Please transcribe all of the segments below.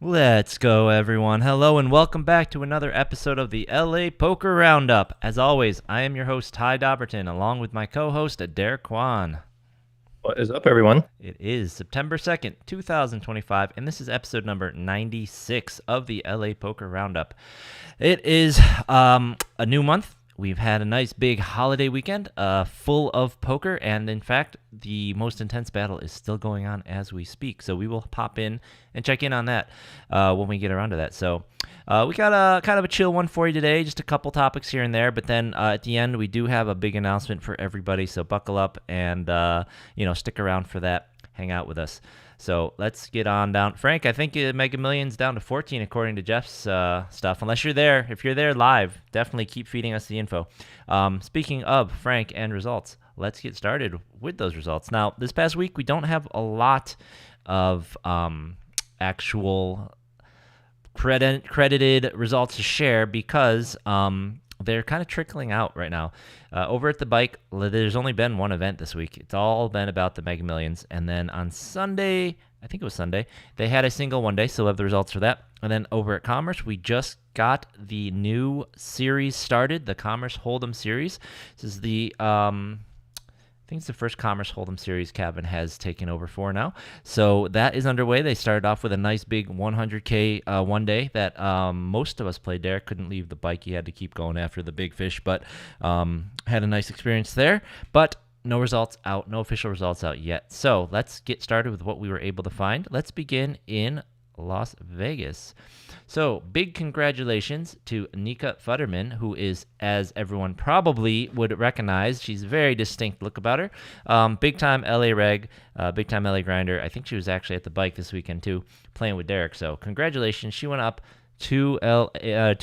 Let's go, everyone. Hello, and welcome back to another episode of the LA Poker Roundup. As always, I am your host, Ty Dobberton, along with my co host, Derek Kwan. What is up, everyone? It is September 2nd, 2025, and this is episode number 96 of the LA Poker Roundup. It is a new month. We've had a nice big holiday weekend full of poker, and in fact, the most intense battle is still going on as we speak. So we will pop in and check in on that when we get around to that. So we got a kind of a chill one for you today, just a couple topics here and there. But then at the end, we do have a big announcement for everybody. So buckle up and stick around for that. Hang out with us. So let's get on down. Frank, I think Mega Millions down to 14 according to Jeff's stuff. Unless you're there. If you're there live, definitely keep feeding us the info. Speaking of Frank and results, let's get started with those results. Now, this past week, we don't have a lot of actual credited results to share because they're kind of trickling out right now. Over at the bike, there's only been one event this week. It's all been about the Mega Millions. And then on Sunday, I think it was Sunday, they had a single one day, so we'll have the results for that. And then over at Commerce, we just got the new series started, the Commerce Hold'em series. This is the I think it's the first Commerce Hold'em series Kevin has taken over for now. So that is underway. They started off with a nice big 100K one day that most of us played. Derek couldn't leave the bike. He had to keep going after the big fish, but had a nice experience there. But no results out, no official results out yet. So let's get started with what we were able to find. Let's begin in Las Vegas. So big congratulations to Nika Futterman, who is, as everyone probably would recognize, she's a very distinct look about her. Big time LA reg, big time LA grinder. I think she was actually at the bike this weekend too, playing with Derek. So congratulations. She went up to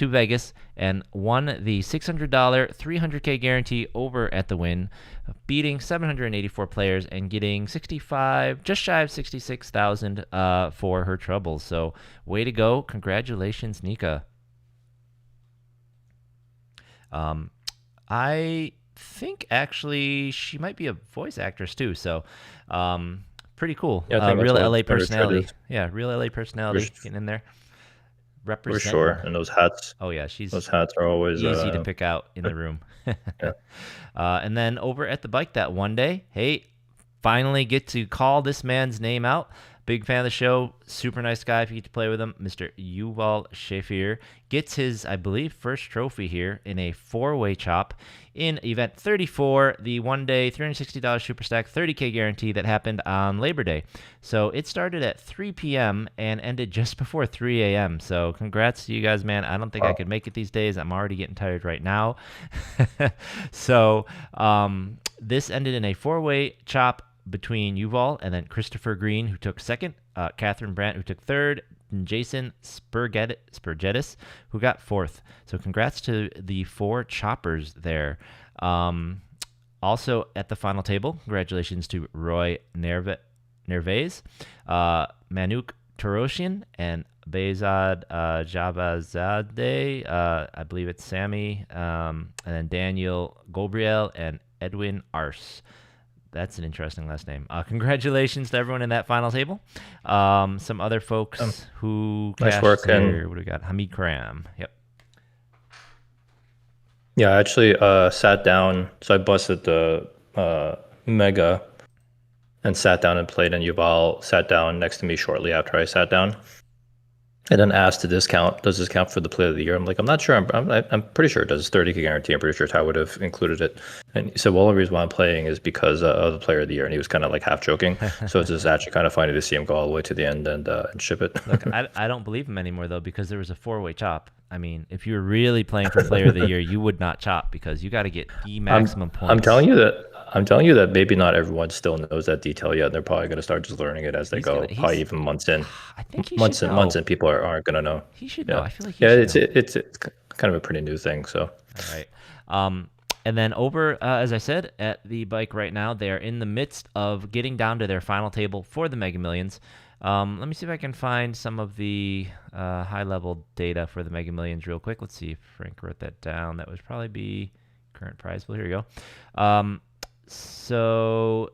Vegas and won the $600 300K guarantee over at the Wynn, beating 784 players and getting 65, just shy of 66,000 for her troubles. So way to go. Congratulations, Nika. I think actually she might be a voice actress too. So pretty cool. Yeah, I think Real that's LA what personality. Yeah, real LA personality for getting in there. for sure. Representing. And those hats, Oh yeah, she's those hats are always easy to pick out in the room. yeah. And then over at the bike that one day, hey, finally get to call this man's name out. Big fan of the show. Super nice guy if you get to play with him. Mr. Yuval Shafir gets his, I believe, first trophy here in a four-way chop in event 34, the one-day $360 super stack 30K guarantee that happened on Labor Day. So it started at 3 p.m. and ended just before 3 a.m. So congrats to you guys, man. I don't think I could make it these days. I'm already getting tired right now. So this ended in a four-way chop between Yuval and then Christopher Green, who took second, Catherine Brandt, who took third, and Jason Spurgetis, who got fourth. So congrats to the four choppers there. Also at the final table, congratulations to Roy Nervez, Manuk Taroshian, and Bezad Jabazadeh, I believe it's Sammy, and then Daniel Gobriel and Edwin Ars. That's an interesting last name. Congratulations to everyone in that final table. Some other folks who nice work. And what do we got? Hamid Karam. Yep. Yeah, I actually sat down. So I busted the Mega and sat down and played. And Yuval sat down next to me shortly after I sat down. And then asked to discount, does this count for the play of the year? I'm like, I'm not sure. I'm pretty sure it does. 30K guarantee. I'm pretty sure Ty would have included it. And he said, well, the reason why I'm playing is because of the player of the year. And he was kind of like half joking. So it's just actually kind of funny to see him go all the way to the end and ship it. Look, I don't believe him anymore, though, because there was a four-way chop. I mean, if you were really playing for player of the year, you would not chop because you got to get the maximum points. I'm telling you that maybe not everyone still knows that detail yet. And they're probably going to start just learning it as they go, probably even months in. I think he months should and know. months, and people aren't going to know. He should know. I feel like he should know. It's kind of a pretty new thing. So all right. And then over, as I said, at the bike right now, they are in the midst of getting down to their final table for the Mega Millions. Let me see if I can find some of the high-level data for the Mega Millions real quick. Let's see if Frank wrote that down. That would probably be current prize pool. Here we go. So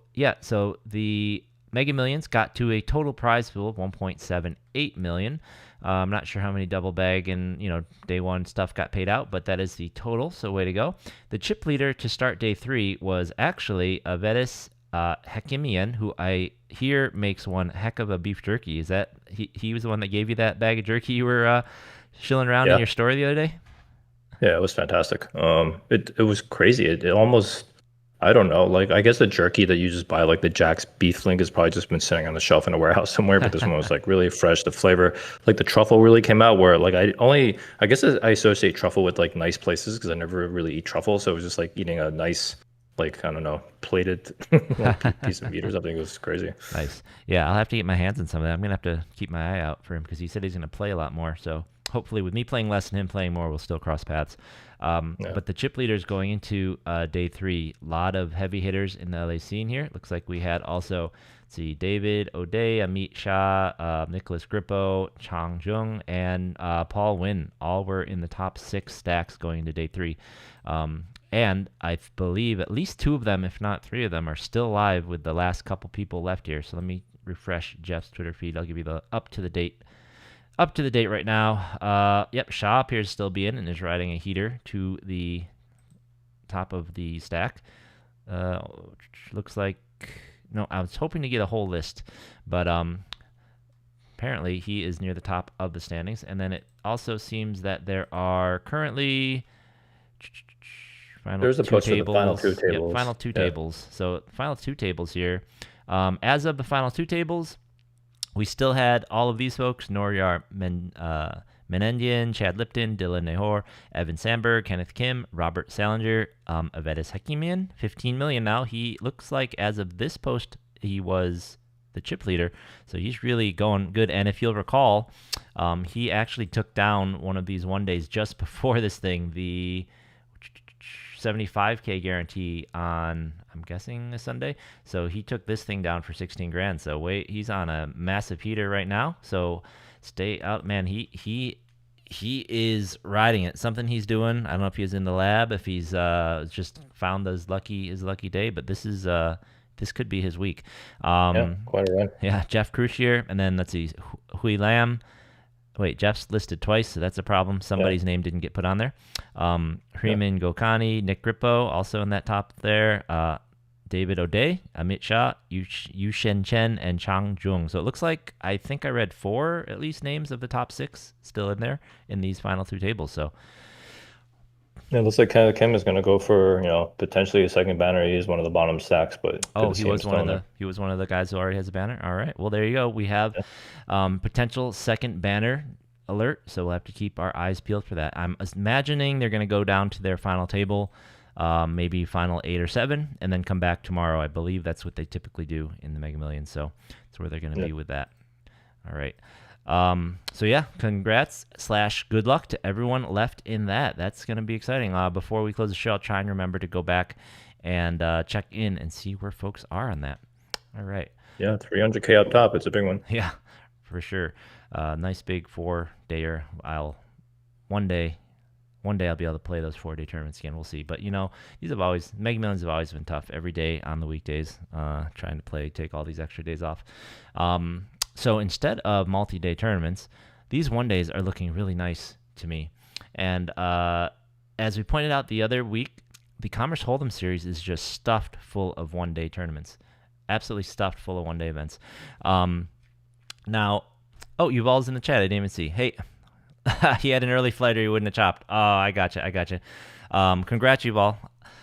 the Mega Millions got to a total prize pool of 1.78 million. I'm not sure how many double bag and day one stuff got paid out, but that is the total. So way to go. The chip leader to start day 3 was actually Avedis Hekimian, who I hear makes one heck of a beef jerky. Is that he was the one that gave you that bag of jerky you were shilling around in Yeah, your story the other day? yeah, it was fantastic. It was crazy. It almost, I don't know, like I guess the jerky that you just buy, like the Jack's beef link, has probably just been sitting on the shelf in a warehouse somewhere. But this one was like really fresh. The flavor, like the truffle, really came out. Where like I guess I associate truffle with like nice places because I never really eat truffle, so it was just like eating a nice, like I don't know, plated piece of meat or something. It was crazy. Nice. Yeah, I'll have to get my hands on some of that. I'm gonna have to keep my eye out for him because he said he's gonna play a lot more. So hopefully, with me playing less and him playing more, we'll still cross paths. Yeah. But the chip leaders going into day 3, a lot of heavy hitters in the LA scene here. Looks like we had also, let's see, David O'Day, Amit Shah, Nicholas Grippo, Chang Jung, and Paul Wynn. All were in the top 6 stacks going into day 3. And I believe at least 2 of them, if not 3 of them, are still alive with the last couple people left here. So let me refresh Jeff's Twitter feed. I'll give you the up to the date right now. Yep, Shaw appears to still be in and is riding a heater to the top of the stack. Looks like no, I was hoping to get a whole list, but apparently he is near the top of the standings. And then it also seems that there are currently final There's a two post for the final two tables. Yep, tables. final 2 Yeah. tables. So final 2 tables here. As of the final 2 tables, we still had all of these folks: Noryar Menendian, Chad Lipton, Dylan Nahor, Evan Sandberg, Kenneth Kim, Robert Salinger, Avedis Hekimian, 15 million now. He looks like, as of this post, he was the chip leader. So he's really going good. And if you'll recall, he actually took down one of these one days just before this thing, the 75K guarantee on, I'm guessing, a Sunday. So he took this thing down for 16 grand. So he's on a massive heater right now. So stay out, man. He is riding it. Something he's doing. I don't know if he's in the lab, if he's just found his lucky day, but this could be his week. Yeah, quite a run. Yeah, Jeff Crucier, and then let's see, Hui Lam. Wait, Jeff's listed twice, so that's a problem. Somebody's name didn't get put on there. Hriman Gokani, Nick Grippo, also in that top there. David O'Day, Amit Shah, Yu Shen Chen, and Chang Jung. So it looks like, I think I read 4 at least names of the top 6 still in there in these final 2 tables. So Yeah, it looks like Kim is going to go for, potentially a second banner. He is one of the bottom stacks, but good to he see him was still one in of there. the guys who already has a banner. All right, well there you go. We have potential second banner alert, so we'll have to keep our eyes peeled for that. I'm imagining they're going to go down to their final table, maybe final 8 or 7, and then come back tomorrow. I believe that's what they typically do in the Mega Millions, so that's where they're going to be with that. All right. So yeah, congrats / good luck to everyone left in that. That's going to be exciting. Before we close the show, I'll try and remember to go back and check in and see where folks are on that. All right. Yeah, 300K up top. It's a big one. Yeah, for sure. Nice big 4-dayer. One day I'll be able to play those 4-day tournaments again. We'll see. But these Mega Millions have always been tough every day on the weekdays. Trying to take all these extra days off. So instead of multi-day tournaments, these one days are looking really nice to me. And as we pointed out the other week, the Commerce Hold'em series is just stuffed full of one-day tournaments. Absolutely stuffed full of one-day events. Now, Yuval's in the chat. I didn't even see. Hey, he had an early flight or he wouldn't have chopped. Oh, I gotcha. Congrats, Yuval.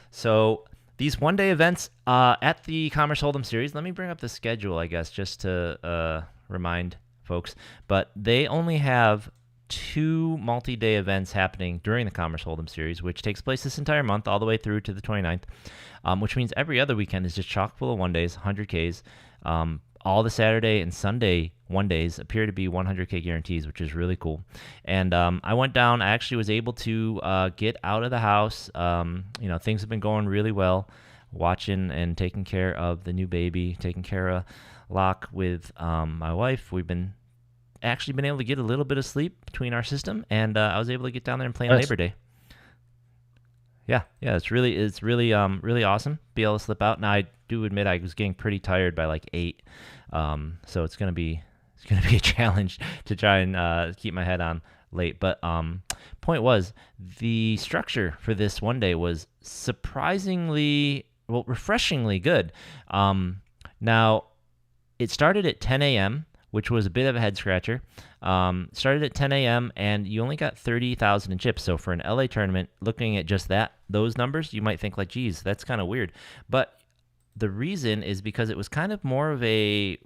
So these one-day events at the Commerce Hold'em series, let me bring up the schedule, I guess, just to remind folks. But they only have 2 multi-day events happening during the Commerce Hold'em series, which takes place this entire month all the way through to the 29th, which means every other weekend is just chock full of one days, 100Ks. All the Saturday and Sunday one days appear to be 100K guarantees, which is really cool. And I went down. I actually was able to get out of the house. Things have been going really well, watching and taking care of the new baby, taking care of Locke with my wife. We've been able to get a little bit of sleep between our system, and I was able to get down there and play on Nice. Labor Day. Yeah, really awesome. Be able to slip out. Now I do admit I was getting pretty tired by like 8, so it's gonna be a challenge to try and keep my head on late. But point was the structure for this one day was surprisingly well, refreshingly good. Now it started at 10 a.m., which was a bit of a head scratcher. Started at 10 a.m. and you only got 30,000 in chips. So for an LA tournament, looking at just those numbers, you might think like, geez, that's kind of weird. But the reason is because it was kind of more of a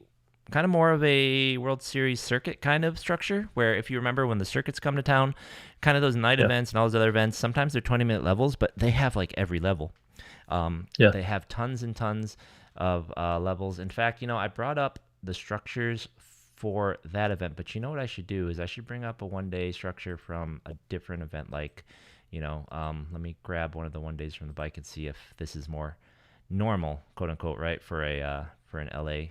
World Series circuit kind of structure, where if you remember when the circuits come to town, kind of those night Yeah, events and all those other events, sometimes they're 20-minute levels, but they have like every level. yeah. They have tons and tons of levels. In fact, I brought up the structures for that event, but you know what I should do is I should bring up a 1 day structure from a different event. Like, let me grab one of the 1 days from the bike and see if this is more normal, quote unquote, right, for an LA.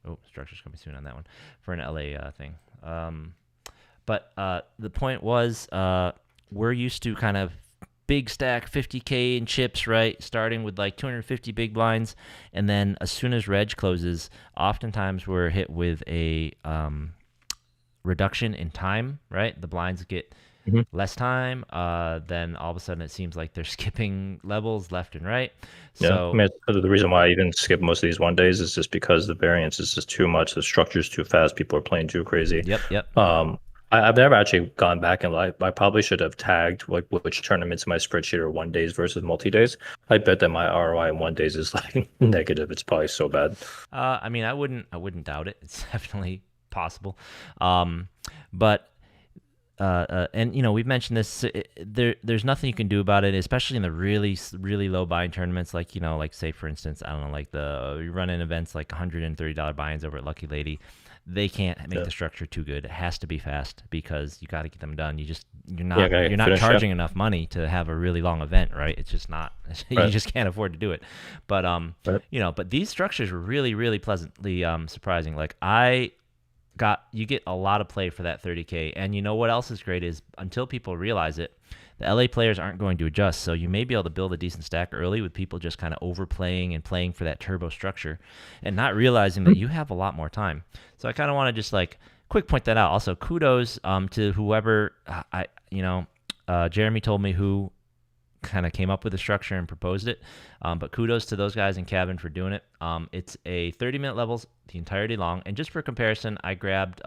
Oh, structure's coming soon on that one for an LA thing. But the point was, we're used to kind of big stack 50K in chips, right? Starting with like 250 big blinds. And then as soon as reg closes, oftentimes we're hit with a reduction in time, right? The blinds get Mhm. less time. Then all of a sudden it seems like they're skipping levels left and right. Yeah, I So, mean, the reason why I even skip most of these 1 days is just because the variance is just too much. The structure's too fast. People are playing too crazy. yep, yep. Um, I've never actually gone back and I probably should have tagged like which tournaments in my spreadsheet are 1 days versus multi-days. I bet that my ROI in 1 days is like negative. It's probably so bad. I mean, I wouldn't doubt it. It's definitely possible. Um, but and we've mentioned this. There's nothing you can do about it, especially in the really low buy-in tournaments. Like like say for instance, I don't know, like you run in events like $130 buy-ins over at Lucky Lady. They can't make Yeah, the structure too good. It has to be fast because you got to get them done. You're yeah, not gotta you're not finish. Yeah, charging enough money to have a really long event, right? It's just not. You right, just can't afford to do it. But right. but these structures were really pleasantly surprising. Like you get a lot of play for that 30K. And you know what else is great is until people realize it, the LA players aren't going to adjust. So you may be able to build a decent stack early with people just kind of overplaying and playing for that turbo structure and not realizing that you have a lot more time. So I kind of want to just like quick point that out. Also, kudos to whoever Jeremy told me who kind of came up with the structure and proposed it. But kudos to those guys in cabin for doing it. It's a 30-minute levels the entirety long. And just for comparison, I grabbed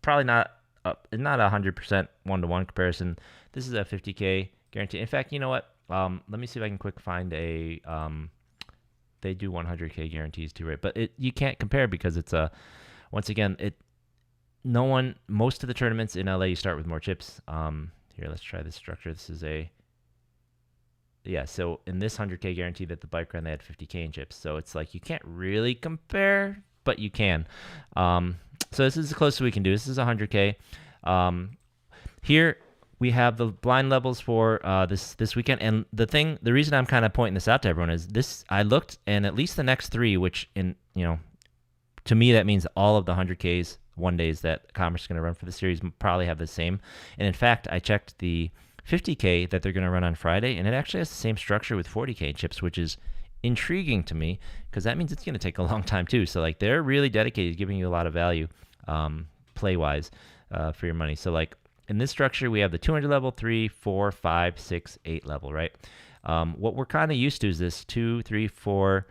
probably not 100% one-to-one comparison. This is a 50K guarantee. In fact, you know what? Let me see if I can quick find a. They do 100K guarantees too, right? But you can't compare because it's a. Once again, most of the tournaments in LA you start with more chips. Here, let's try this structure. This is a yeah, so in this 100K guarantee that the bike ran, they had 50K in chips. So it's like you can't really compare, but you can. So this is as close as we can do. This is 100K. Here we have the blind levels for this weekend, and the reason I'm kind of pointing this out to everyone is this. I looked, and at least the next three, which to me that means all of the 100Ks 1 days that Commerce is going to run for the series probably have the same. And in fact, I checked the 50K that they're going to run on Friday, and it actually has the same structure with 40K chips, which is intriguing to me because that means it's going to take a long time too. So like they're really dedicated to giving you a lot of value play wise for your money. So like in this structure, we have the 200 level, 3, 4, 5, 6, 8 level, right? What we're kind of used to is this 2, 3, 4,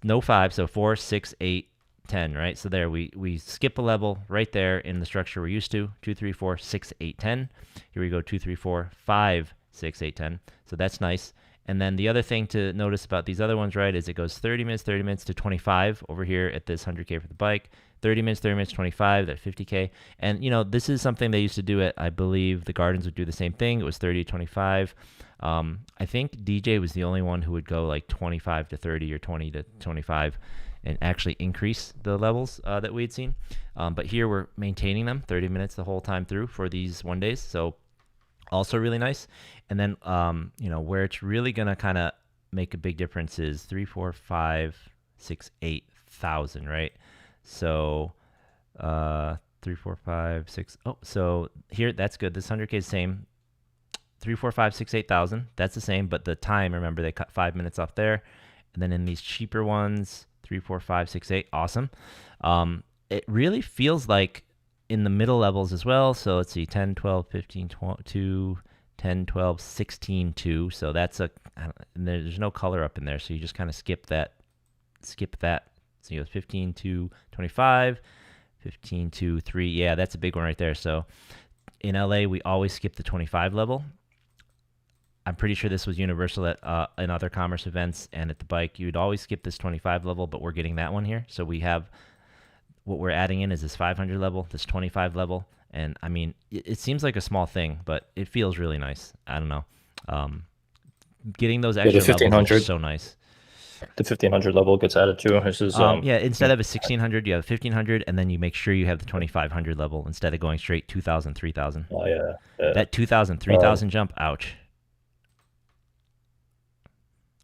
no 5, so 4, 6, 8, 10, right? So there we skip a level right there in the structure we're used to. 2, 3, 4, 6, 8, 10. Here we go 2, 3, 4, 5, 6, 8, 10. So that's nice. And then the other thing to notice about these other ones, right, is it goes 30 minutes to 25 over here at this 100K for the bike. 30 minutes, 25, that 50K. And, this is something they used to do at, I believe, the Gardens would do the same thing. It was 30 to 25. I think DJ was the only one who would go like 25 to 30 or 20 to 25 and actually increase the levels that we had seen. But here we're maintaining them 30 minutes the whole time through for these 1 days. So also really nice. And then, where it's really going to kind of make a big difference is 3, 4, 5, 6, 8,000, right? So 3, 4, 5, 6. Oh, so here, that's good. This 100K is the same. 3, 4, 5, 6, 8,000. That's the same, but the time, remember, they cut 5 minutes off there. And then in these cheaper ones, 3, 4, 5, 6, 8, awesome. It really feels like in the middle levels as well. So let's see, 10, 12, 15, 2, 10, 12, 16, 2. So that's there's no color up in there. So you just kind of skip that. So you go 15 to 25, 15 to 3. Yeah, that's a big one right there. So in LA, we always skip the 25 level. I'm pretty sure this was universal at in other commerce events and at the bike. You'd always skip this 25 level, but we're getting that one here. So we have what we're adding in is this 500 level, this 25 level. And I mean, it seems like a small thing, but it feels really nice. I don't know. Getting those extra levels is so nice. The 1500 level gets added too. This is, yeah, instead of a 1600, you have a 1500, and then you make sure you have the 2500 level instead of going straight 2000, 3000. Oh, yeah. That 2000, 3000 jump, ouch.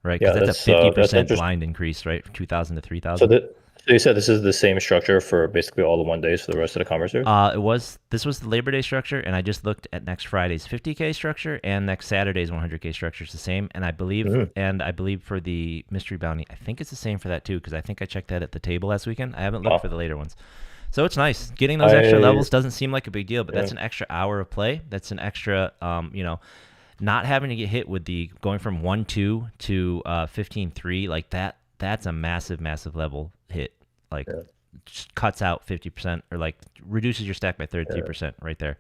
Right, because that's a 50% blind increase, right? 2,000 to 3,000. So you said this is the same structure for basically all the 1 days for the rest of the commerce series? This was the Labor Day structure, and I just looked at next Friday's 50K structure and next Saturday's 100K structure is the same. And I believe for the mystery bounty, I think it's the same for that too, because I think I checked that at the table last weekend. I haven't looked for the later ones. So it's nice. Getting those extra levels doesn't seem like a big deal, but that's an extra hour of play. That's an extra, not having to get hit with the going from 1-2 to 15-3 like that. That's a massive, massive level hit. Like, just cuts out 50% or like reduces your stack by 33% right there.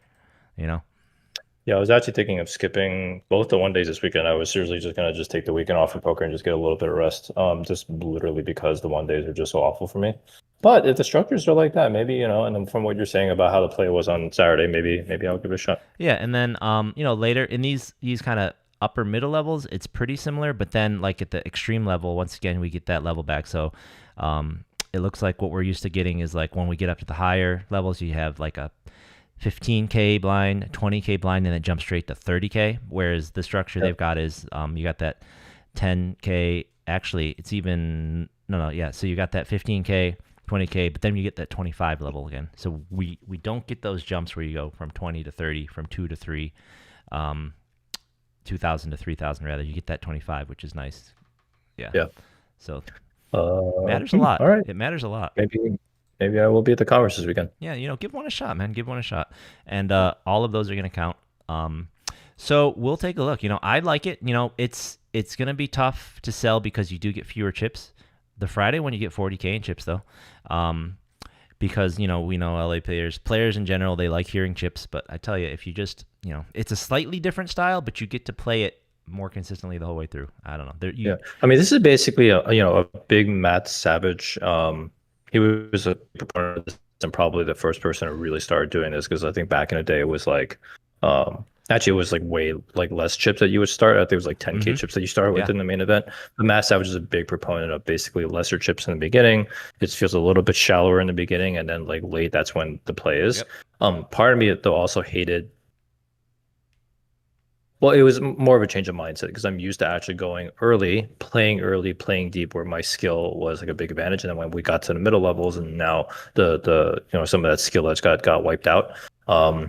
Yeah, I was actually thinking of skipping both the 1 days this weekend. I was seriously just gonna take the weekend off for poker and just get a little bit of rest. Just literally because the 1 days are just so awful for me. But if the structures are like that, maybe, and then from what you're saying about how the play was on Saturday, maybe I'll give it a shot. Yeah, and then later in these kind of upper middle levels, it's pretty similar, but then like at the extreme level, once again we get that level back. So it looks like what we're used to getting is like when we get up to the higher levels, you have like a 15K blind, 20K blind, and it jumps straight to 30K. Whereas the structure they've got is you got that 10K. Actually, it's even So you got that 15K, 20K, but then you get that 25 level again. So we don't get those jumps where you go from 20 to 30, from 2 to 3, 2,000 to 3,000 rather. You get that 25, which is nice. Yeah. So matters a lot. All right. It matters a lot. Maybe I will be at the commerce this weekend. Yeah, give one a shot, man. Give one a shot. And all of those are going to count. So we'll take a look. I like it. It's going to be tough to sell because you do get fewer chips. The Friday when you get 40K in chips, though. Because, we know LA players in general, they like hearing chips. But I tell you, if you just, it's a slightly different style, but you get to play it more consistently the whole way through. I don't know. I mean, this is basically a big Matt Savage. He was a proponent of this and probably the first person to really start doing this, because I think back in the day it was like, actually it was like way like less chips that you would start. I think it was like 10K chips that you started with in the main event. But Matt Savage is a big proponent of basically lesser chips in the beginning. It feels a little bit shallower in the beginning, and then like late, that's when the play is. Part of me though also hated. Well, it was more of a change of mindset because I'm used to actually going early, playing deep, where my skill was like a big advantage. And then when we got to the middle levels, and now the some of that skill that's got wiped out, I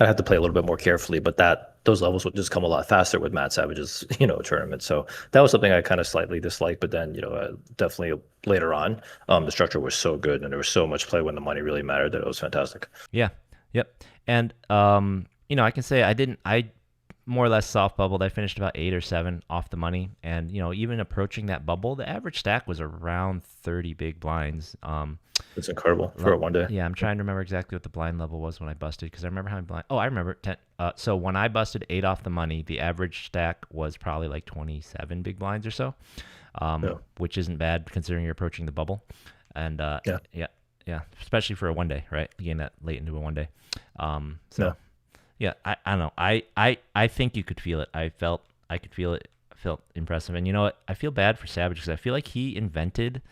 had to play a little bit more carefully. But those levels would just come a lot faster with Matt Savage's tournament. So that was something I kind of slightly disliked. But then definitely later on, the structure was so good and there was so much play when the money really mattered that it was fantastic. Yeah. Yep. And I can say I more or less soft bubbled. I finished about 8 or 7 off the money, and even approaching that bubble, the average stack was around 30 big blinds. It's incredible for a 1 day. Yeah, I'm trying to remember exactly what the blind level was when I busted, because I remember how blind. Oh, I remember 10. So when I busted 8 off the money, the average stack was probably like 27 big blinds or so, which isn't bad considering you're approaching the bubble. And yeah, especially for a 1 day, right? You gain that late into a 1 day. Yeah, I don't know. I think you could feel it. I could feel it. Felt impressive. And you know what? I feel bad for Savage because I feel like he invented,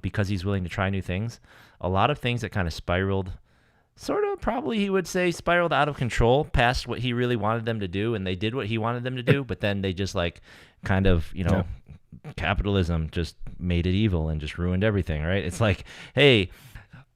because he's willing to try new things, a lot of things that kind of spiraled, sort of probably he would say spiraled out of control past what he really wanted them to do. And they did what he wanted them to do, but then they just like kind of, capitalism just made it evil and just ruined everything, right? It's like, hey,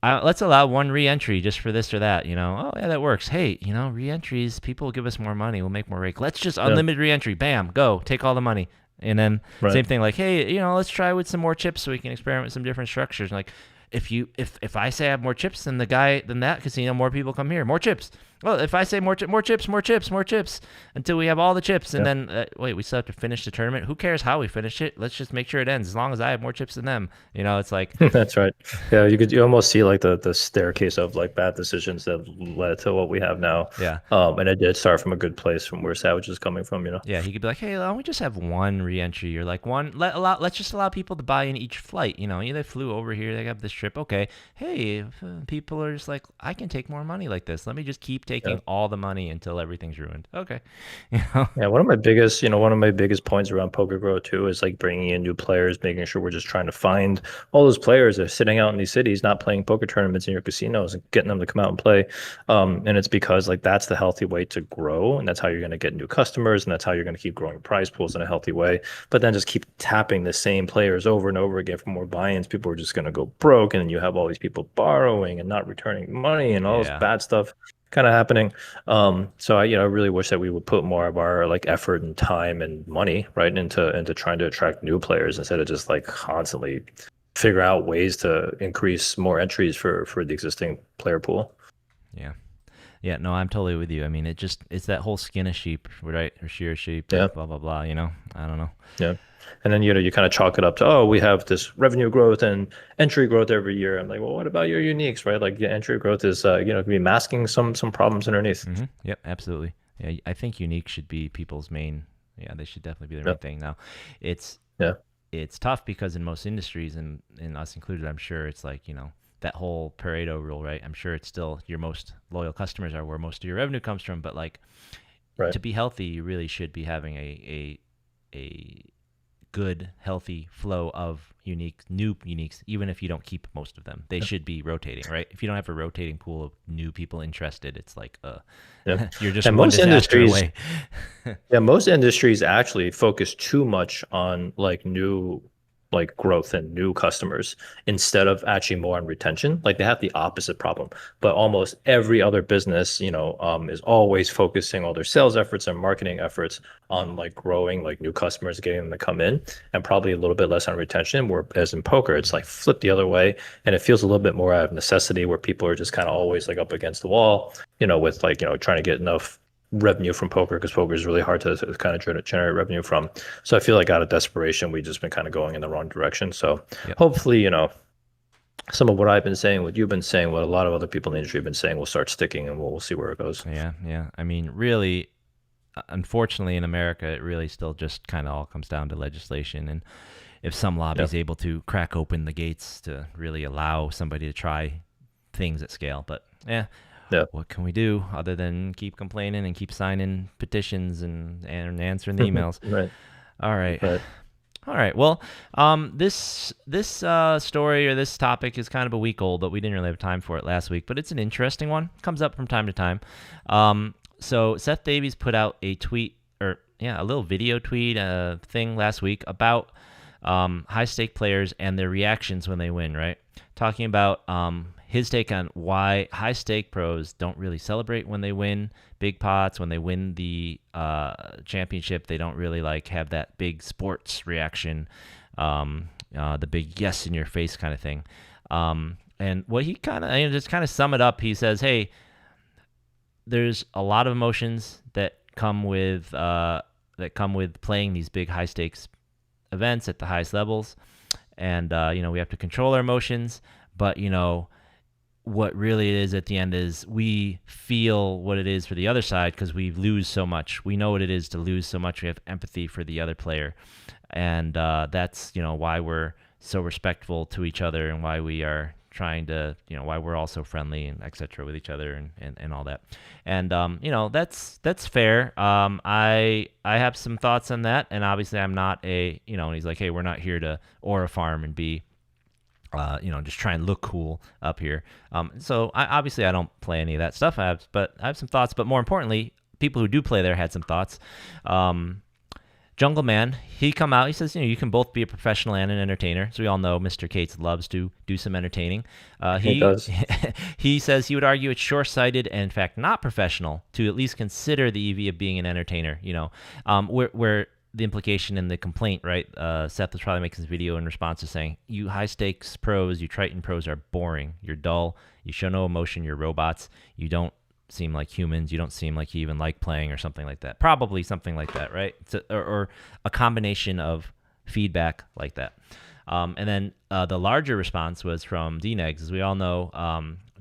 let's allow one re-entry just for this or that. Oh yeah, that works. Hey, re-entries, people will give us more money. We'll make more rake. Let's just Yeah, unlimited re-entry. Bam, go take all the money. And then right. same thing, like, hey, let's try with some more chips so we can experiment with some different structures. Like, if I say I have more chips than the guy than that casino, more people come here. More chips. Well, if I say more chips, more chips, more chips, until we have all the chips, and Yeah. then wait, we still have to finish the tournament. Who cares how we finish it? Let's just make sure it ends. As long as I have more chips than them, it's like, That's right. Yeah, you almost see like the staircase of like bad decisions that led to what we have now. yeah, And it did start from a good place from where Savage is coming from, you know. yeah. He could be like, hey, why don't we just have one reentry, or like one let's just allow people to buy in each flight. They flew over here, they got this trip. Okay, hey, if, people are just like, I can take more money like this. Let me just keep Yeah. taking all the money until everything's ruined. Okay, Yeah, one of my biggest points around Poker Grow too is like bringing in new players, making sure we're just trying to find all those players that are sitting out in these cities, not playing poker tournaments in your casinos, and getting them to come out and play. And it's because like that's the healthy way to grow, and that's how you're going to get new customers, and that's how you're going to keep growing prize pools in a healthy way. But then just keep tapping the same players over and over again for more buy-ins. People are just going to go broke, and then you have all these people borrowing and not returning money, and all this yeah, bad stuff kind of happening. So I really wish that we would put more of our like effort and time and money right into trying to attract new players instead of just like constantly figure out ways to increase more entries for the existing player pool. yeah. Yeah, no, I'm totally with you. I mean, it's that whole skin a sheep, right? Or shear a sheep, or Yeah, blah blah blah. I don't know. yeah. And then you kind of chalk it up to, oh, we have this revenue growth and entry growth every year. I'm like, well, what about your uniques, right? Like, yeah, entry growth is can be masking some problems underneath. Yep, absolutely. Yeah, I think unique should be people's main. Yeah, they should definitely be their Yeah, main thing. Now, it's yeah, it's tough because in most industries, and us included, I'm sure it's like that whole Pareto rule, right? I'm sure it's still your most loyal customers are where most of your revenue comes from, but like right. to be healthy, you really should be having a good, healthy flow of new uniques, even if you don't keep most of them. They should be rotating, right? If you don't have a rotating pool of new people interested, it's like Yeah. you're just And one most disaster industries, away. yeah, most industries actually focus too much on like new like growth and new customers instead of actually more on retention. Like they have the opposite problem. But almost every other business, is always focusing all their sales efforts and marketing efforts on like growing like new customers, getting them to come in, and probably a little bit less on retention. Whereas in poker, it's like flipped the other way, and it feels a little bit more out of necessity, where people are just kind of always like up against the wall, with like trying to get enough revenue from poker because poker is really hard to kind of generate revenue from. So I feel like out of desperation, we've just been kind of going in the wrong direction. So Yep. hopefully, some of what I've been saying, what you've been saying, what a lot of other people in the industry have been saying will start sticking and we'll see where it goes. Yeah, yeah. I mean, really, unfortunately, in America, it really still just kind of all comes down to legislation. And if some lobby Yeah. is able to crack open the gates to really allow somebody to try things at scale, but yeah, Yeah. what can we do other than keep complaining and keep signing petitions and answering the emails? Right. All right. Right. All right. Well, this story or this topic is kind of a week old, but we didn't really have time for it last week. But it's an interesting one. Comes up from time to time. So Seth Davies put out a tweet, or yeah, a little video tweet thing last week about high stake players and their reactions when they win. Right, talking about his take on why high stake pros don't really celebrate when they win big pots. When they win the championship, they don't really like have that big sports reaction, the big yes in your face kind of thing. And what he kind of just kind of sum it up, he says, hey, there's a lot of emotions that come with playing these big high stakes events at the highest levels, and we have to control our emotions, but what really it is at the end is we feel what it is for the other side because we lose so much. We know what it is to lose so much. We have empathy for the other player, and that's why we're so respectful to each other and why we are trying to why we're all so friendly and etc. with each other and all that. And that's fair. I have some thoughts on that, and obviously I'm not and he's like, hey, we're not here to aura farm and be just try and look cool up here. So I don't play any of that stuff. I have some thoughts, but more importantly, people who do play there had some thoughts. Jungle Man, he come out. He says, you can both be a professional and an entertainer. So we all know Mr. Cates loves to do some entertaining. He He does. he says he would argue it's short-sighted and in fact not professional to at least consider the EV of being an entertainer. Where the implication in the complaint, right? Seth was probably making this video in response to saying, "You high-stakes pros, you Triton pros are boring. You're dull. You show no emotion. You're robots. You don't seem like humans. You don't seem like you even like playing," or something like that. Probably something like that, right? Or a combination of feedback like that. And then the larger response was from DNegs. As we all know,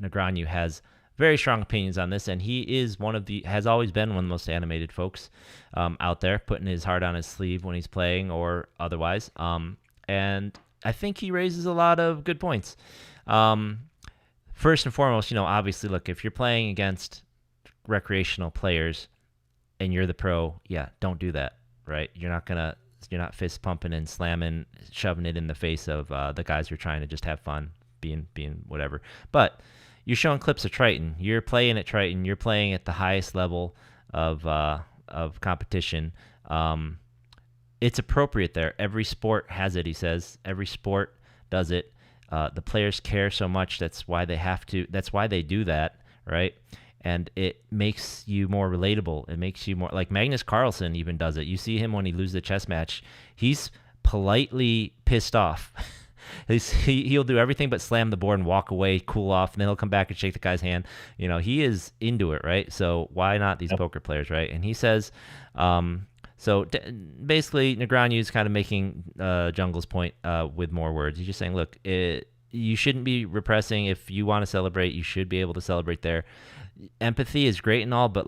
Negreanu has very strong opinions on this, and he is has always been one of the most animated folks out there, putting his heart on his sleeve when he's playing or otherwise. And I think he raises a lot of good points. First and foremost, obviously, look, if you're playing against recreational players and you're the pro, yeah, don't do that, right? You're not fist pumping and slamming, shoving it in the face of the guys who are trying to just have fun, being whatever. But you're showing clips of Triton. You're playing at Triton. You're playing at the highest level of competition. It's appropriate there. Every sport has it, he says. Every sport does it. The players care so much. That's why they do that, right? And it makes you more relatable. It makes you more like Magnus Carlsen even does it. You see him when he loses the chess match. He's politely pissed off. He'll do everything but slam the board and walk away, cool off, and then he'll come back and shake the guy's hand. He is into it, right? So why not these poker players, right? And he says, basically, Negreanu is kind of making Jungle's point with more words. He's just saying, look, you shouldn't be repressing. If you want to celebrate, you should be able to celebrate there. Empathy is great and all, but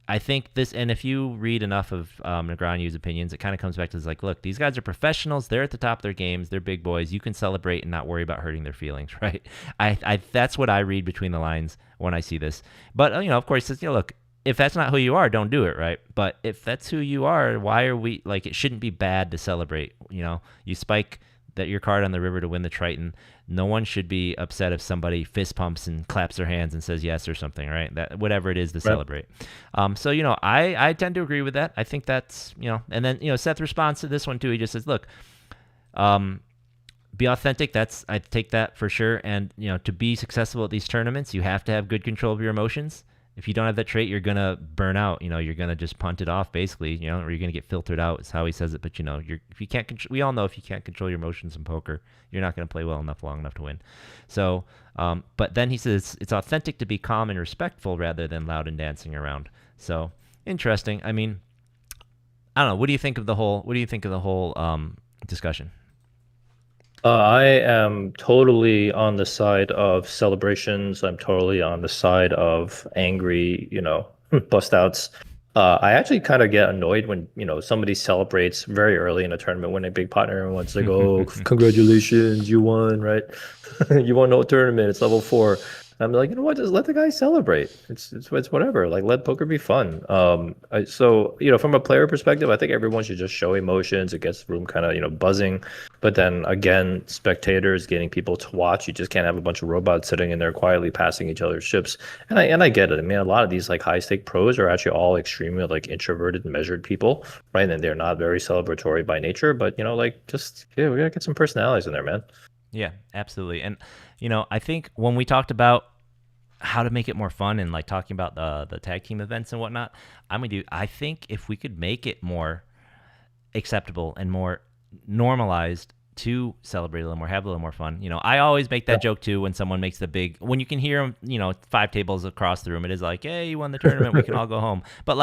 I think this, and if you read enough of Negreanu's opinions, it kind of comes back to this, look, these guys are professionals. They're at the top of their games. They're big boys. You can celebrate and not worry about hurting their feelings, right? That's what I read between the lines when I see this. But, of course, he says, look, if that's not who you are, don't do it, right? But if that's who you are, why are we, it shouldn't be bad to celebrate, You spike your card on the river to win the Triton. No one should be upset if somebody fist pumps and claps their hands and says yes or something, right? That whatever it is to celebrate. So I tend to agree with that. I think that's and then Seth responds to this one too. He just says, look, be authentic. I take that for sure. And to be successful at these tournaments, you have to have good control of your emotions. If you don't have that trait, you're gonna burn out. You're gonna just punt it off, basically. Or you're gonna get filtered out. Is how he says it. But if you can't, we all know if you can't control your emotions in poker, you're not gonna play well enough, long enough to win. So, but then he says it's authentic to be calm and respectful rather than loud and dancing around. So interesting. I mean, I don't know. What do you think of the whole discussion? I am totally on the side of celebrations. I'm totally on the side of angry, bust outs. I actually kind of get annoyed when, somebody celebrates very early in a tournament, winning a big pot, and everyone's like, "Oh, congratulations, you won, right? You won no tournament. It's level 4." I'm like, you know what? Just let the guy celebrate. It's whatever. Let poker be fun. So from a player perspective, I think everyone should just show emotions. It gets the room kind of buzzing. But then again, spectators, getting people to watch. You just can't have a bunch of robots sitting in there quietly passing each other's chips. And I get it. I mean, a lot of these high stake pros are actually all extremely introverted, measured people, right? And they're not very celebratory by nature. But we gotta get some personalities in there, man. Yeah, absolutely. And I think when we talked about how to make it more fun and talking about the tag team events and whatnot, I think if we could make it more acceptable and more normalized to celebrate a little more, have a little more fun. I always make that joke too when someone makes when you can hear them, 5 tables across the room, it is like, hey, you won the tournament, we can all go home. But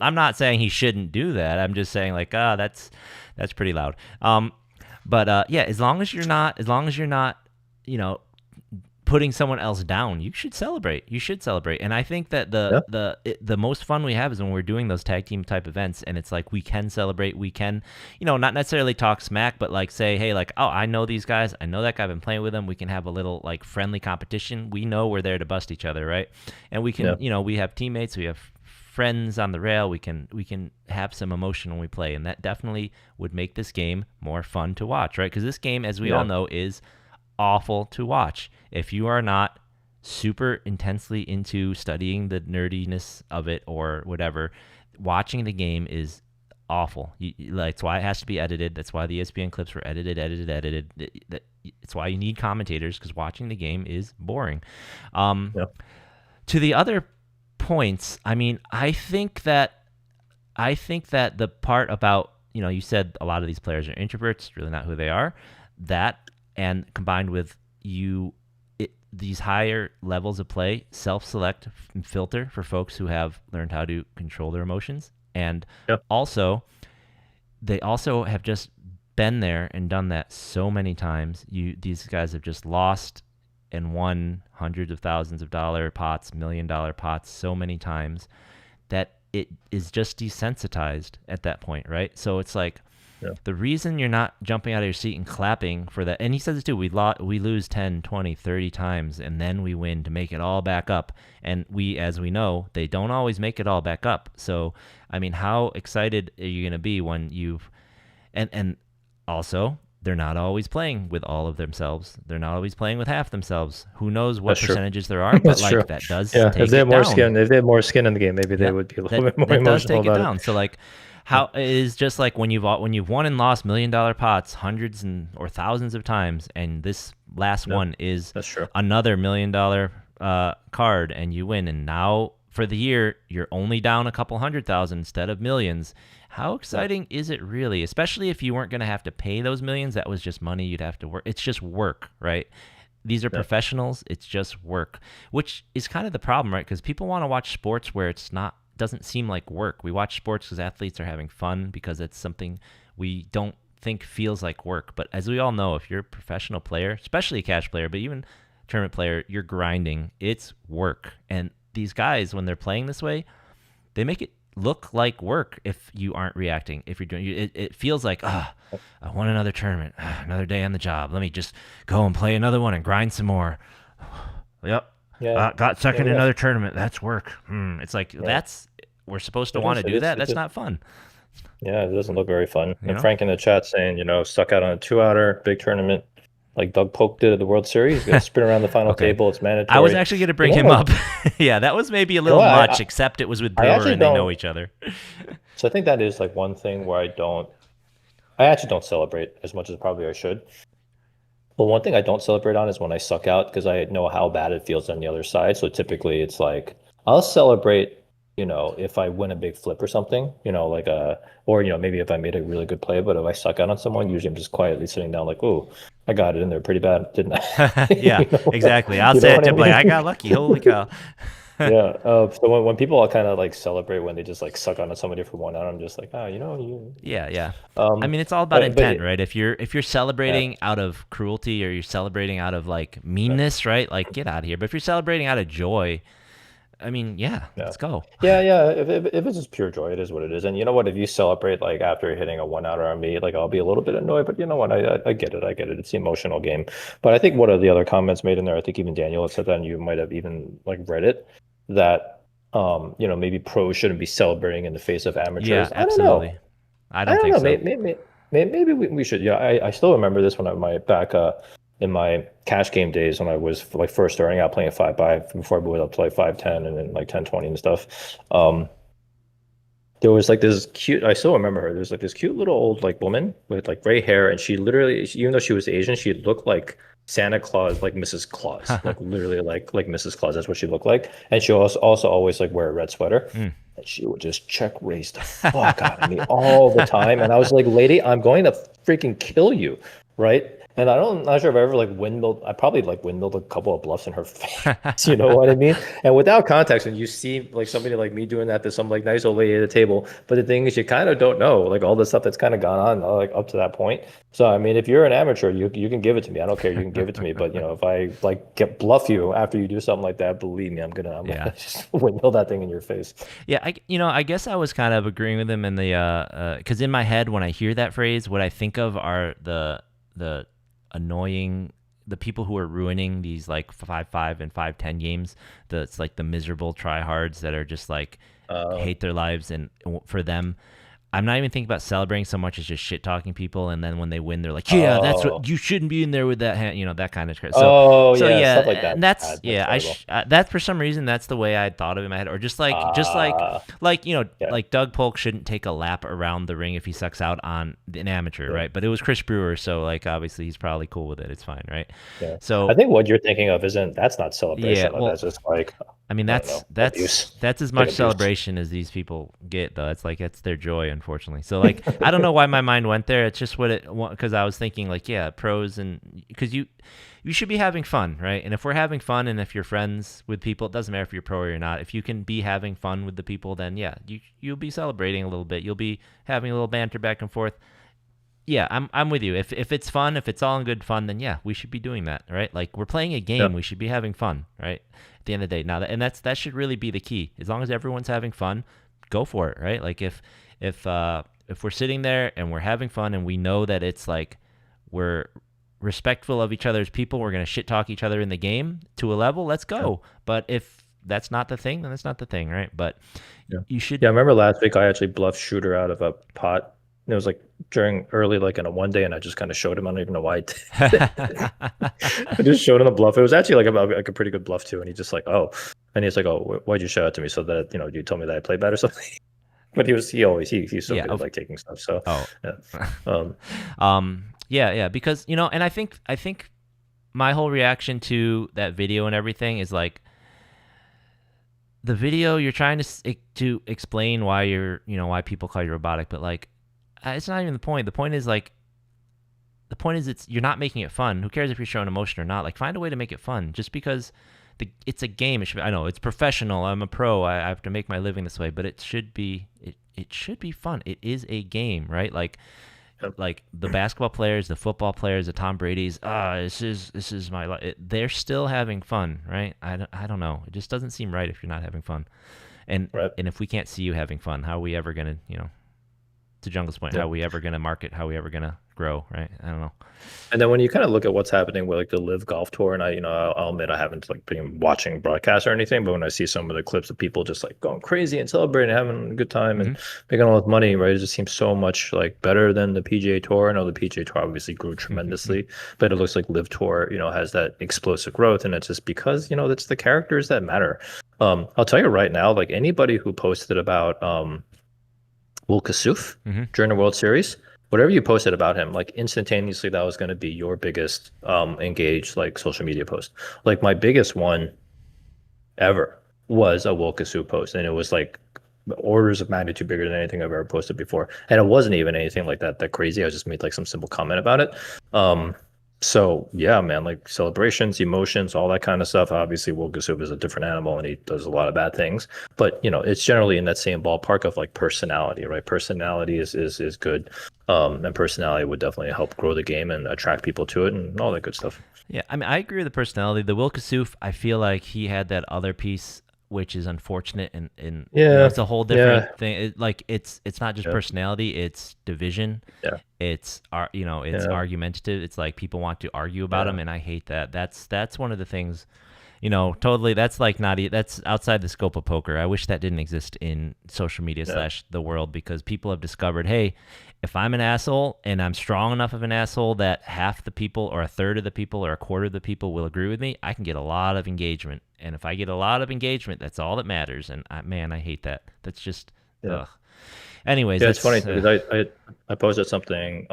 I'm not saying he shouldn't do that. I'm just saying that's pretty loud. But yeah, as long as you're not, putting someone else down, you should celebrate. And I think that the most fun we have is when we're doing those tag team type events, and it's we can celebrate. We can, not necessarily talk smack, but say, hey, oh, I know these guys. I know that guy. I've been playing with them. We can have a little friendly competition. We know we're there to bust each other, right? And we can, we have teammates. We have friends on the rail. We can have some emotion when we play, and that definitely would make this game more fun to watch, right? Because this game, as we all know, is awful to watch if you are not super intensely into studying the nerdiness of it or whatever. Watching the game is awful. That's why it has to be edited. That's why the ESPN clips were edited. It's why you need commentators, because watching the game is boring. Yeah. To the other points, I mean, I think that the part about, you said a lot of these players are introverts, really not who they are. That, and combined with these higher levels of play, self-select and filter for folks who have learned how to control their emotions. And Yeah. also, they also have just been there and done that so many times. These guys have just lost and won hundreds of thousands of dollar pots, $1 million pots so many times that it is just desensitized at that point, right? So it's like, Yeah. the reason you're not jumping out of your seat and clapping for that, and he says it too, we lose 10, 20, 30 times, and then we win to make it all back up. And as we know, they don't always make it all back up. So, I mean, how excited are you going to be when and also, they're not always playing with all of themselves. They're not always playing with half themselves. Who knows what That's true. percentages there are, but That's like true. that does Yeah. If take they it had more down. skin, if they had more skin in the game, maybe they Yeah, would be a little that bit more that does emotional take it about down. it. So like, how it is just like when you've won and lost $1 million pots hundreds or thousands of times, and this last Yeah. one is That's true. another $1 million card, and you win, and now for the year you're only down a couple 100,000 instead of millions. How Yeah. exciting is it really? Especially if you weren't going to have to pay those millions, that was just money you'd have to work. It's just work, right? These are Yeah. professionals. It's just work, which is kind of the problem, right? Because people want to watch sports where it's not doesn't seem like work. We watch sports because athletes are having fun, because it's something we don't think feels like work. But as we all know, if you're a professional player, especially a cash player, but even tournament player, you're grinding. It's work. And these guys, when they're playing this way, they make it look like work if you aren't reacting. If you're doing it feels like, I won another tournament, another day on the job. Let me just go and play another one and grind some more. Yep. Yeah. Got Yeah. second in Yeah. another tournament. That's work. It's like, Yeah. we're supposed to It want is. to It do is. that. It That's is. not fun. Yeah, it doesn't look very fun. You And know? Frank in the chat saying, stuck out on a 2-outer, big tournament, like Doug Polk did at the World Series. He's gonna spin around the final Okay. table. It's I was mandatory. actually going to You bring know him what? up. Yeah, that was maybe a You know little what? much, except it was with I Brewer actually and they know don't. each other. So I think that is like one thing where I actually don't celebrate as much as probably I should. But one thing I don't celebrate on is when I suck out, because I know how bad it feels on the other side. So typically it's like I'll celebrate, if I win a big flip or something, like or maybe if I made a really good play. But if I suck out on someone, usually I'm just quietly sitting down like, oh, I got it in there pretty bad, didn't I? Yeah, exactly. I'll You know say it what I to him like, I mean? got lucky. Holy cow. Yeah. So when people all kind of like celebrate when they just like suck on somebody for 1 hour, I'm just like, you. Yeah, yeah. I Um, mean, it's all about but intent, right? If you're yeah, celebrating out of cruelty, or you're celebrating out of like meanness, right? Like, get out of here. But if you're celebrating out of joy, I mean, yeah, yeah. let's go. Yeah. If it's just pure joy, it is what it is. And you know what? If you celebrate like after hitting a 1 outer on me, like I'll be a little bit annoyed. But you know what? I get it. I get it. It's the emotional game. But I think one of the other comments made in there, I think even Daniel had said that, and you might have even like read it, that maybe pros shouldn't be celebrating in the face of Yeah, amateurs. I don't know. absolutely. I I don't don't think know. so. Maybe we should. Yeah, I still remember this when my back in my cash game days when I was like first starting out playing 5-5 before I moved up to like 5-10 and then like 10-20 and stuff. There was like this cute, I still remember her. There was like this cute little old like woman with like gray hair, and she literally, even though she was Asian, she looked like Santa Claus, like Mrs. Claus, like literally like Mrs. Claus. That's what she looked like. And she also always like wear a red sweater. Mm. And she would just check raise the fuck out of me all the time. And I was like, lady, I'm going to freaking kill you, right? And I'm not sure if I ever like windmilled. I probably like windmilled a couple of bluffs in her face. You know what I mean? And without context, and you see like somebody like me doing that to some like nice old lady at the table. But the thing is, you kind of don't know like all the stuff that's kind of gone on like up to that point. So I mean, if you're an amateur, you can give it to me. I don't care. You can give it to me. But if I like get bluff you after you do something like that, believe me, I'm gonna Yeah. just windmill that thing in your face. Yeah, I guess I was kind of agreeing with him in the because in my head when I hear that phrase, what I think of are the annoying the people who are ruining these like 5-5 and 5-10 games. It's like the miserable tryhards that are just like Uh, hate their lives, and for them, I'm not even thinking about celebrating so much as just shit talking people, and then when they win, they're like, "Yeah, that's what Oh, you shouldn't be in there with that hand," that kind of. oh So yeah, yeah, stuff like and that's that's bad. That's yeah, terrible. that's for some reason that's the way I thought of it in my head, or Ah, yeah, like Doug Polk shouldn't take a lap around the ring if he sucks out on an amateur, yeah, right? But it was Chris Brewer, so like obviously he's probably cool with it. It's fine, right? yeah. I So think what you're thinking of isn't that's not yeah, celebration though. well, That's just like I mean, I don't know, abuse. that's as It's like much abuse. celebration as these people get, though. It's like it's their joy, unfortunately. So, like, I don't know why my mind went there. It's just what it because I was thinking, like, yeah, pros and because you should be having fun, right? And if we're having fun, and if you're friends with people, it doesn't matter if you're pro or you're not. If you can be having fun with the people, then yeah, you'll be celebrating a little bit. You'll be having a little banter back and forth. Yeah, I'm with you. If it's fun, if it's all in good fun, then yeah, we should be doing that, right? Like we're playing a Yeah, game, we should be having fun, right? At the end of the day. Now, that should really be the key. As long as everyone's having fun, go for it, right? Like if we're sitting there and we're having fun and we know that it's like we're respectful of each other's people, we're gonna shit talk each other in the game to a level. Let's yeah, go. But if that's not the thing, then that's not the thing, right? But yeah. you should. Yeah, I remember last week I actually bluffed shooter out of a pot. It was like during early, like in a one day, and I just kind of showed him. I don't even know why I did it. I just showed him the bluff. It was actually like a pretty good bluff too. And he just like, oh, and he's like, oh, why'd you show it to me so that you told me that I played bad or something? But he's so Yeah. good at like taking stuff. So Oh. yeah, um, Yeah, because and I think my whole reaction to that video and everything is like the video you're trying to explain why why people call you robotic, but like it's not even the point. The point is it's you're not making it fun. Who cares if you're showing emotion or not? Like find a way to make it fun. Just because it's a game, I know it's professional. I'm a pro. I have to make my living this way, but it should be fun. It is a game, right? yeah, Like the basketball players, the football players, the Tom Brady's. This is my life. They're still having fun, right? I don't know. It just doesn't seem right if you're not having fun, and right. and if we can't see you having fun, how are we ever gonna to Jungle's point? How Yeah. are we ever gonna market? How are we ever gonna grow? Right? I don't know. And then when you kind of look at what's happening with like the Live Golf Tour, and I'll admit I haven't like been watching broadcasts or anything, but when I see some of the clips of people just like going crazy and celebrating, having a good time Mm-hmm. and making all this money, right? It just seems so much like better than the PGA Tour. I know the PGA Tour obviously grew tremendously, but it looks like Live Tour, has that explosive growth, and it's just because it's the characters that matter. I'll tell you right now, like anybody who posted about Will Kasuf Mm-hmm. during the World Series. Whatever you posted about him, like instantaneously, that was going to be your biggest engaged like social media post. Like my biggest one ever was a Will Kasuf post, and it was like orders of magnitude bigger than anything I've ever posted before. And it wasn't even anything like that crazy. I just made like some simple comment about it. Um, so yeah, man, like celebrations, emotions, all that kind of stuff. Obviously, Will Kasub is a different animal and he does a lot of bad things, but it's generally in that same ballpark of like personality, right? Personality is good, and personality would definitely help grow the game and attract people to it and all that good stuff. Yeah, I mean, I agree with the personality. The Will Kasuf, I feel like he had that other piece, which is unfortunate, and Yeah, it's a whole yeah, different thing. It's not just yeah, personality; it's division. yeah, It's yeah, argumentative. It's like people want to argue about yeah, him, and I hate that. That's one of the things. Totally. That's like not. That's outside the scope of poker. I wish that didn't exist in social media yeah, slash the world because people have discovered, hey, if I'm an asshole and I'm strong enough of an asshole that half the people or a third of the people or a quarter of the people will agree with me, I can get a lot of engagement. And if I get a lot of engagement, that's all that matters. And man, I hate that. That's just yeah. ugh. Anyways, Yeah, it's funny that's because I posted something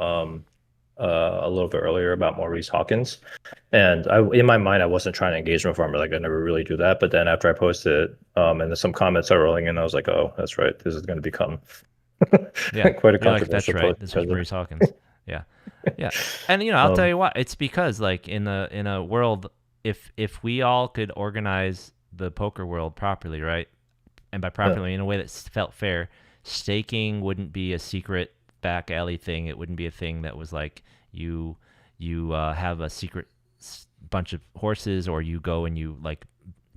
a little bit earlier about Maurice Hawkins, and I in my mind I wasn't trying to engage with farmer, like I never really do that. But then after I posted it, and then some comments are rolling in, I was like, oh, that's right, this is going to become yeah. quite a You're like, that's controversial right. post This was because of Maurice Hawkins. Yeah. Yeah. And I'll tell um you what, it's because like in a world if we all could organize the poker world properly, right? And by yeah, properly in a way that felt fair, staking wouldn't be a secret back alley thing. It wouldn't be a thing that was like you have a secret bunch of horses, or you go and you like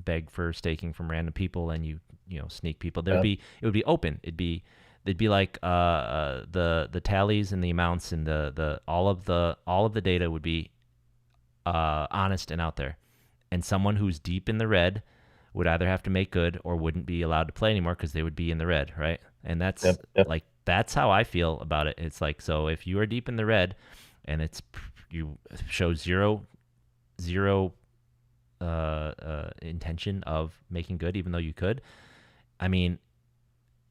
beg for staking from random people and you sneak people. yeah, It would be open. They'd be like the tallies and the amounts and the all of the data would be honest and out there. And someone who's deep in the red would either have to make good or wouldn't be allowed to play anymore because they would be in the red, right? And yeah, that's yeah, like that's how I feel about it. It's like, so if you are deep in the red and you show zero intention of making good, even though you could. I mean,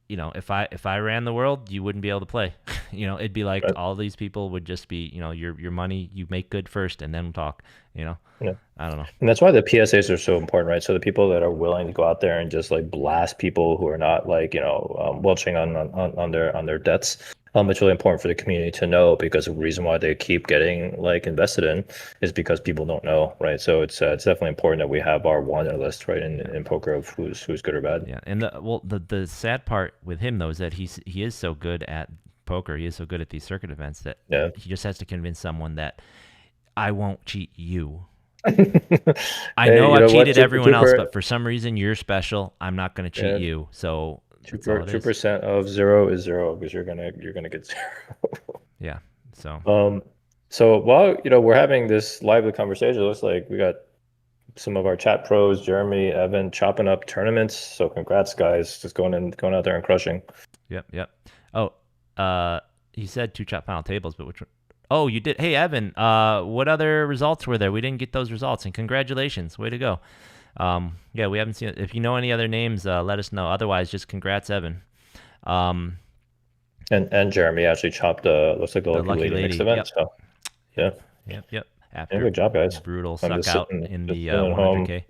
if I ran the world, you wouldn't be able to play. It'd be like Right. all these people would just be, your money, you make good first and then we'll talk, you know. Yeah. I don't know. And that's why the PSAs are so important, right? So the people that are willing to go out there and just like blast people who are not like, welching on their debts. It's really important for the community to know, because the reason why they keep getting like invested in is because people don't know, right? So it's definitely important that we have our wanted list, right, Yeah. in poker of who's good or bad. Yeah. And the sad part with him though is that he is so good at poker. He is so good at these circuit events that Yeah. he just has to convince someone that I won't cheat you. I Hey, know you I've know what? cheated everyone else, but 2%, for some reason you're special. I'm not going to cheat yeah, you. So that's all it two is. percent of zero is zero, because you're gonna get zero. Yeah. So Um, so while we're having this lively conversation, it looks like we got some of our chat pros, Jeremy, Evan, chopping up tournaments. So congrats, guys! Just going out there and crushing. yep. Oh, he said two chop final tables, but which one? Oh, you did. Hey, Evan. What other results were there? We didn't get those results, and congratulations, way to go. Yeah, we haven't seen it. If you know any other names, let us know. Otherwise, just congrats, Evan. Um, And Jeremy actually chopped looks like the the Lucky lucky Lady mixed lady. event. Yep, So yep, yeah, yep. yeah, After good job, guys. brutal I'm suck out in just the sitting at home, 100K.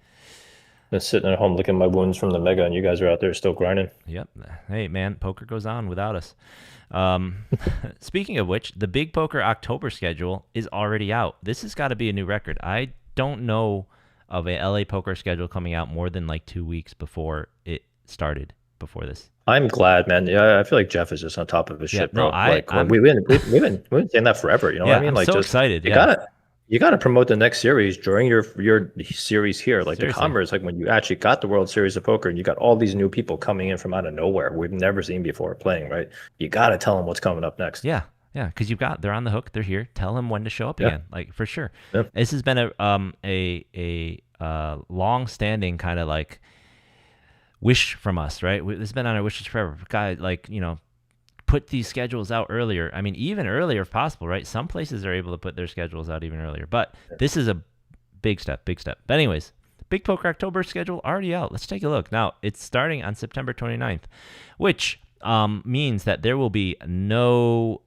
just sitting at home licking my wounds from the mega, and you guys are out there still grinding. Yep. Hey, man, poker goes on without us. Um, Speaking of which, the Big Poker October schedule is already out. This has got to be a new record. I don't know of a LA poker schedule coming out more than like 2 weeks before it started. Before this, I'm glad, man. Yeah, I feel like Jeff is just on top of his yeah. shit, No, bro. Like I'm we've been saying that forever. You know what I yeah, mean? I'm Like, so just excited. you Yeah, gotta you gotta promote the next series during your series here. Like the seriously. Commerce, like when you actually got the World Series of Poker and you got all these new people coming in from out of nowhere we've never seen before playing, right? You gotta tell them what's coming up next. Yeah, yeah, because they're on the hook. They're here. Tell them when to show up Yeah, again, like for sure. yeah. This has been a long standing kind of like wish from us, right? This has been on our wishes forever. Guys, like put these schedules out earlier. I mean, even earlier if possible, right? Some places are able to put their schedules out even earlier, but this is a big step, big step. But anyways, Big Poker October schedule already out. Let's take a look. Now, it's starting on September 29th, which means that there will be no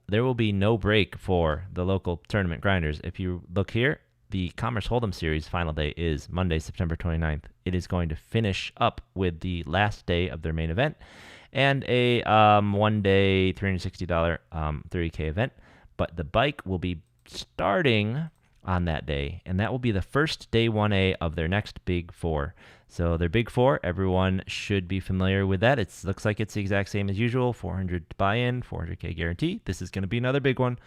break for the local tournament grinders. If you look here, the Commerce Hold'em Series final day is Monday, September 29th. It is going to finish up with the last day of their main event and a 1-day $360 30K event. But the bike will be starting on that day, and that will be the first day 1A of their next Big Four. So their Big Four, everyone should be familiar with that. It looks like it's the exact same as usual, 400 buy-in, 400K guarantee. This is going to be another big one.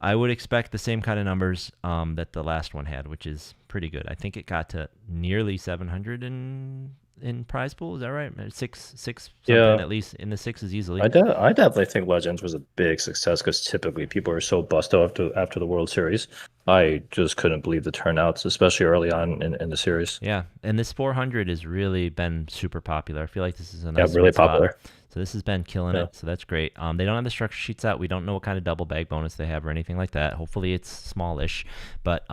I would expect the same kind of numbers that the last one had, which is pretty good. I think it got to nearly 700 in prize pool. Is that right? Six something, Yeah. at least in the sixes easily. I definitely think Legends was a big success, because typically people are so busted after the World Series. I just couldn't believe the turnouts, especially early on in the series. Yeah, and this 400 has really been super popular. I feel like this is a Yeah, nice really sweet spot. popular. So this has been killing Yeah. it. So that's great. They don't have the structure sheets out. We don't know what kind of double bag bonus they have or anything like that. Hopefully it's smallish, but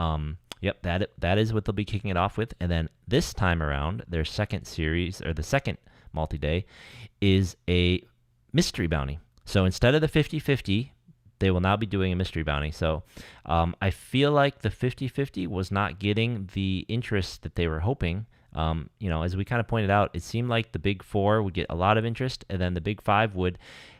yep, that is what they'll be kicking it off with. And then this time around, their second series or the second multi-day is a mystery bounty. So instead of the 50-50, they will now be doing a mystery bounty. So I feel like the 50-50 was not getting the interest that they were hoping. As we kind of pointed out, it seemed like the Big Four would get a lot of interest, and then the Big Five would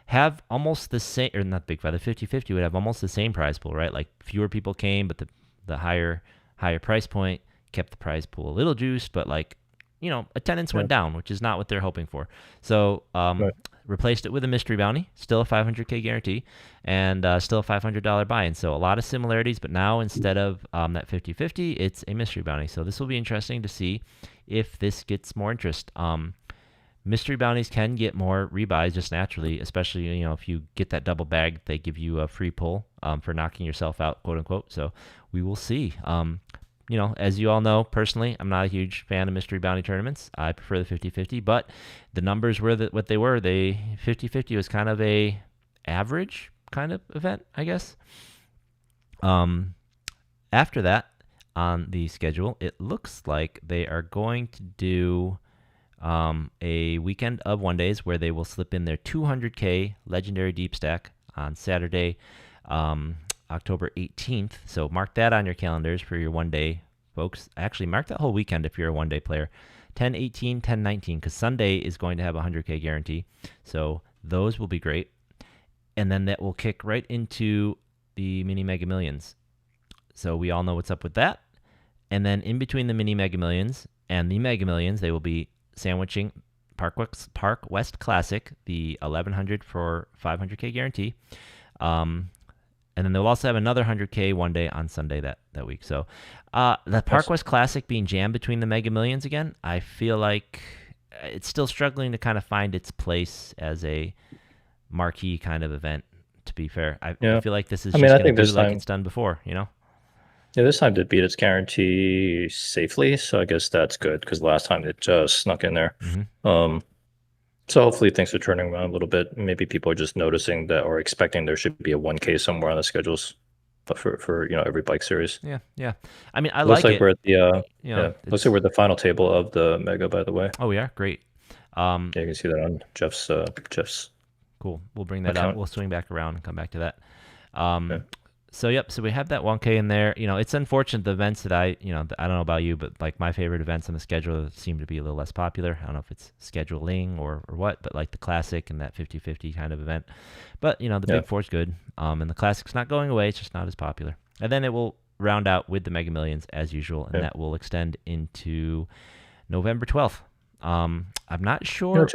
have almost the same, or not Big Five, the 50-50 would have almost the same prize pool, right? Like fewer people came, but the higher price point kept the prize pool a little juiced, but like, attendance Yeah. went down, which is not what they're hoping for. So Right. replaced it with a mystery bounty, still a 500K guarantee, and still a $500 buy-in. So a lot of similarities, but now instead of that 50-50, it's a mystery bounty. So this will be interesting to see if this gets more interest. Mystery bounties can get more rebuys just naturally, especially if you get that double bag, they give you a free pull for knocking yourself out, quote unquote. So we will see. As you all know, personally, I'm not a huge fan of mystery bounty tournaments. I prefer the 50-50, but the numbers were what they were. 50-50 was kind of a average kind of event, I guess. Um, After that, on the schedule, it looks like they are going to do a weekend of 1 days where they will slip in their 200K legendary deep stack on Saturday, um, October 18th. So mark that on your calendars for your 1 day, folks. Actually, mark that whole weekend if you're a 1 day player. 10, 18, 10, 19, because Sunday is going to have a 100K guarantee. So those will be great. And then that will kick right into the Mini Mega Millions. So we all know what's up with that. And then in between the Mini Mega Millions and the Mega Millions, they will be sandwiching Park West Classic, the 1100 for 500K guarantee. And then they'll also have another 100K 1 day on Sunday that week. So the Park West Classic being jammed between the Mega Millions again, I feel like it's still struggling to kind of find its place as a marquee kind of event, to be fair. I feel like this is just going to do like it's done before, you know? Yeah, this time did beat its guarantee safely, so I guess that's good because last time it just snuck in there. So hopefully things are turning around a little bit. Maybe people are just noticing that or expecting there should be a 1K somewhere on the schedules, but for every bike series. Yeah. I mean, I looks like it. We're at the looks like we're at the final table of the Mega, by the way. Oh, we are? Great. Yeah, you can see that on Jeff's. Cool. We'll bring that up. We'll swing back around and come back to that. So we have that 1K in there. It's unfortunate the events that I don't know about you, but like my favorite events on the schedule seem to be a little less popular. I don't know if it's scheduling or what, but like the Classic and that 50-50 kind of event. But the Big Four's good, and the Classic's not going away. It's just not as popular. And then it will round out with the Mega Millions as usual, and that will extend into November 12th. I'm not sure.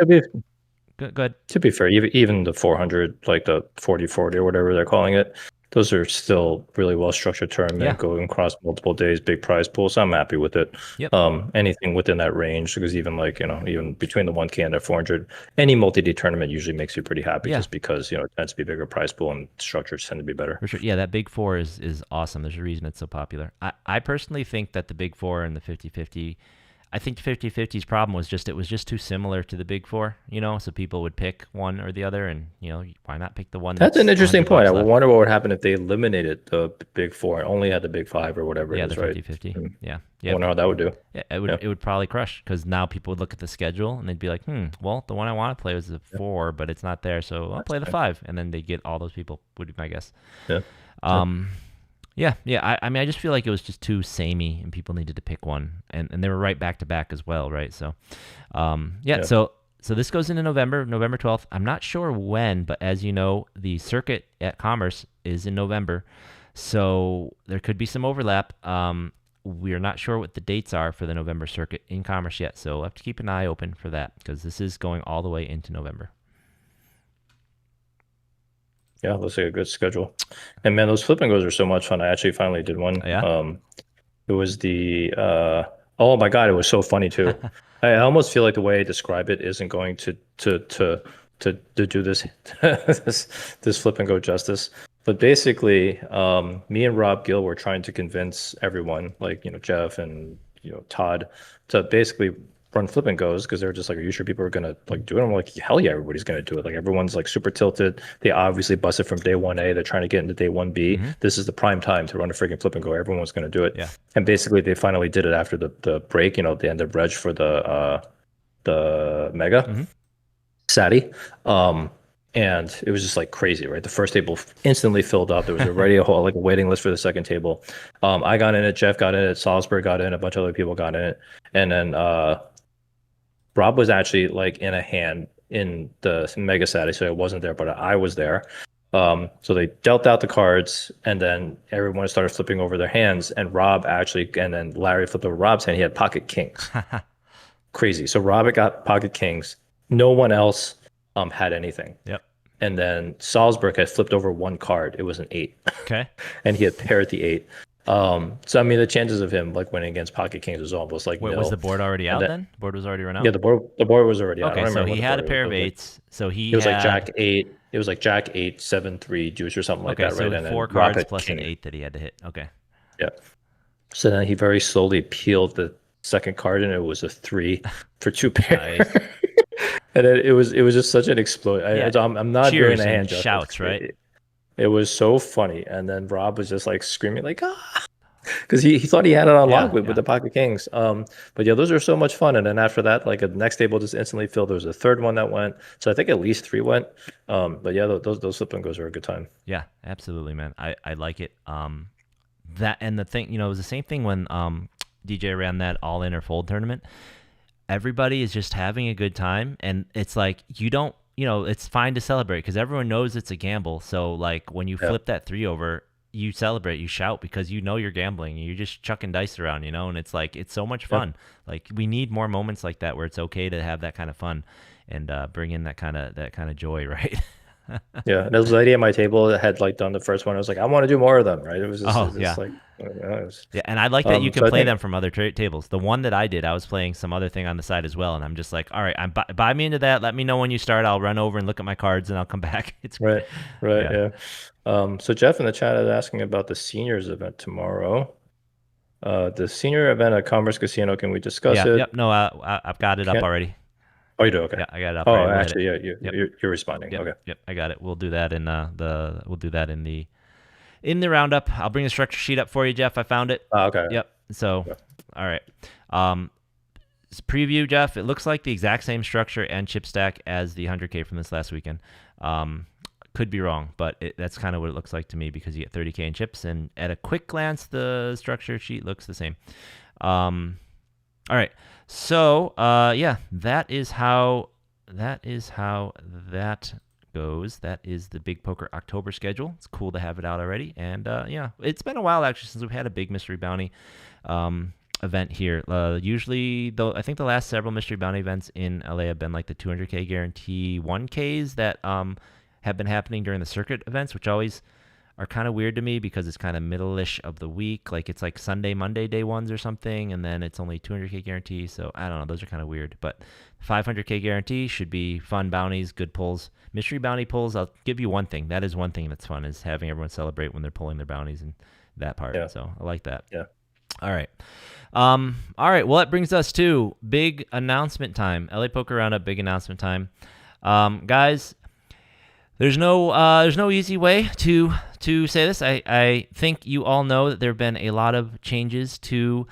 Good. To be fair, even the 400, like the 40-40 or whatever they're calling it, those are still really well-structured tournament, going across multiple days, big prize pools. So I'm happy with it. Yep. Anything within that range, because even even between the 1K and the 400, any multi-day tournament usually makes you pretty happy just because, it tends to be a bigger prize pool and structures tend to be better. For sure. Yeah, that Big Four is awesome. There's a reason it's so popular. I personally think that the Big Four and the 50-50, I think 50-50's problem was it was just too similar to the Big Four, so people would pick one or the other, and why not pick the one? That's an interesting point. I wonder what would happen if they eliminated the Big Four and only had the Big Five or whatever it is, right? 50-50. Yeah. I wonder how that would do. Yeah, it would probably crush, because now people would look at the schedule and they'd be like, well, the one I want to play was the 4, but it's not there, so I'll play the 5, and then they get all those people, would be my guess. Yeah. Yeah. I mean, I just feel like it was just too samey, and people needed to pick one, and they were right back to back as well, right? So, So this goes into November 12th. I'm not sure when, but as you know, the circuit at Commerce is in November, so there could be some overlap. We're not sure what the dates are for the November circuit in Commerce yet, so we'll have to keep an eye open for that, because this is going all the way into November. Yeah, looks like a good schedule. And man, those flip and goes are so much fun. I actually finally did one. Yeah. It was the oh my god, it was so funny too. I almost feel like the way I describe it isn't going to do this this flip and go justice. But basically, me and Rob Gill were trying to convince everyone, like Jeff and Todd, to basically run flip and goes, because they're just like, are you sure people are gonna like do it? I'm like, hell yeah, everybody's gonna do it. Like everyone's like super tilted. They obviously busted from day 1A. They're trying to get into day 1B. This is the prime time to run a freaking flip and go. Everyone's gonna do it. Yeah. And basically they finally did it after the break, at the end of reg for the Mega Sati. And it was just like crazy, right? The first table instantly filled up. There was already a waiting list for the second table. I got in it, Jeff got in it, Salzburg got in, a bunch of other people got in it, and then Rob was actually like in a hand in the Mega Sati, so I wasn't there, but I was there. So they dealt out the cards, and then everyone started flipping over their hands, and then Larry flipped over Rob's hand. He had pocket kings. Crazy. So Rob got pocket kings. No one else had anything. Yep. And then Salzburg had flipped over one card. It was an 8. Okay. And he had paired the 8. So I mean, the chances of him like winning against pocket kings was almost like nil. Was the board already out then? The board was already run out? Yeah, the board was already out. Okay, so he had a pair of 8s. So it was like Jack 8. It was like Jack 8, 7, 3 deuce or something like that, so right? And 4 cards plus an 8 that he had to hit. Okay. Yeah. So then he very slowly peeled the second card, and it was a 3 for 2 pairs. Nice. And it was just such an explosion. Yeah, I'm not doing cheers the and hand justice. shouts, right? It was so funny. And then Rob was just like screaming like ah, because he thought he had it on lock Yeah, with yeah. the Pocket Kings. But yeah, those are so much fun. And then after that, like the next table just instantly filled. There was a third one that went. So I think at least three went. But yeah, those flip and goes are a good time. Yeah, absolutely, man. I like it. That and the thing, it was the same thing when DJ ran that all in or fold tournament. Everybody is just having a good time, and it's like you don't, it's fine to celebrate because everyone knows it's a gamble. So like when you Yeah, flip that three over, you celebrate, you shout because you're gambling. You're just chucking dice around, and it's like it's so much yeah. fun. Like we need more moments like that where it's okay to have that kind of fun and bring in that kind of joy, right? Yeah, and there was a lady at my table that had like done the first one. I was like, I want to do more of them, right? Oh It was yeah. just like, it was, Yeah, and I like that you can so I play think, them from other tables. The one that I did, I was playing some other thing on the side as well, and I'm just like, all right, buy me into that. Let me know when you start. I'll run over and look at my cards, and I'll come back. It's right, right, yeah, yeah. So Jeff in the chat is asking about the seniors event tomorrow. The senior event at Commerce Casino, can we discuss yeah, it? yep. No, I've got it up Can't, already. oh, you do? Okay. Yeah, I got it up Oh, already. We'll hit it. actually, yeah, Yep, you're responding. yep, Okay. yep. I got it. We'll do that we'll do that in the roundup. I'll bring the structure sheet up for you, Jeff. I found it. Okay. Yep. So, Yeah. all right. Um, Preview, Jeff. It looks like the exact same structure and chip stack as the 100K from this last weekend. Could be wrong, but that's kind of what it looks like to me because you get 30K in chips, and at a quick glance, the structure sheet looks the same. All right, so yeah, that is how that goes. That is the Big Poker October schedule. It's cool to have it out already, and yeah, it's been a while actually since we've had a big mystery bounty event here. Usually, though, I think the last several mystery bounty events in LA have been like the 200K guarantee 1Ks that have been happening during the circuit events, which always are kind of weird to me because it's kind of middle-ish of the week. Like it's like Sunday, Monday, day ones or something, and then it's only 200K guarantee. So I don't know. Those are kind of weird. But 500K guarantee should be fun bounties, good pulls. Mystery bounty pulls, I'll give you one thing. That is one thing that's fun is having everyone celebrate when they're pulling their bounties and that part. Yeah. So I like that. Yeah. All right. All right. Well, that brings us to big announcement time. LA Poker Roundup, big announcement time. Guys, there's no easy way to say this. I think you all know that there have been a lot of changes to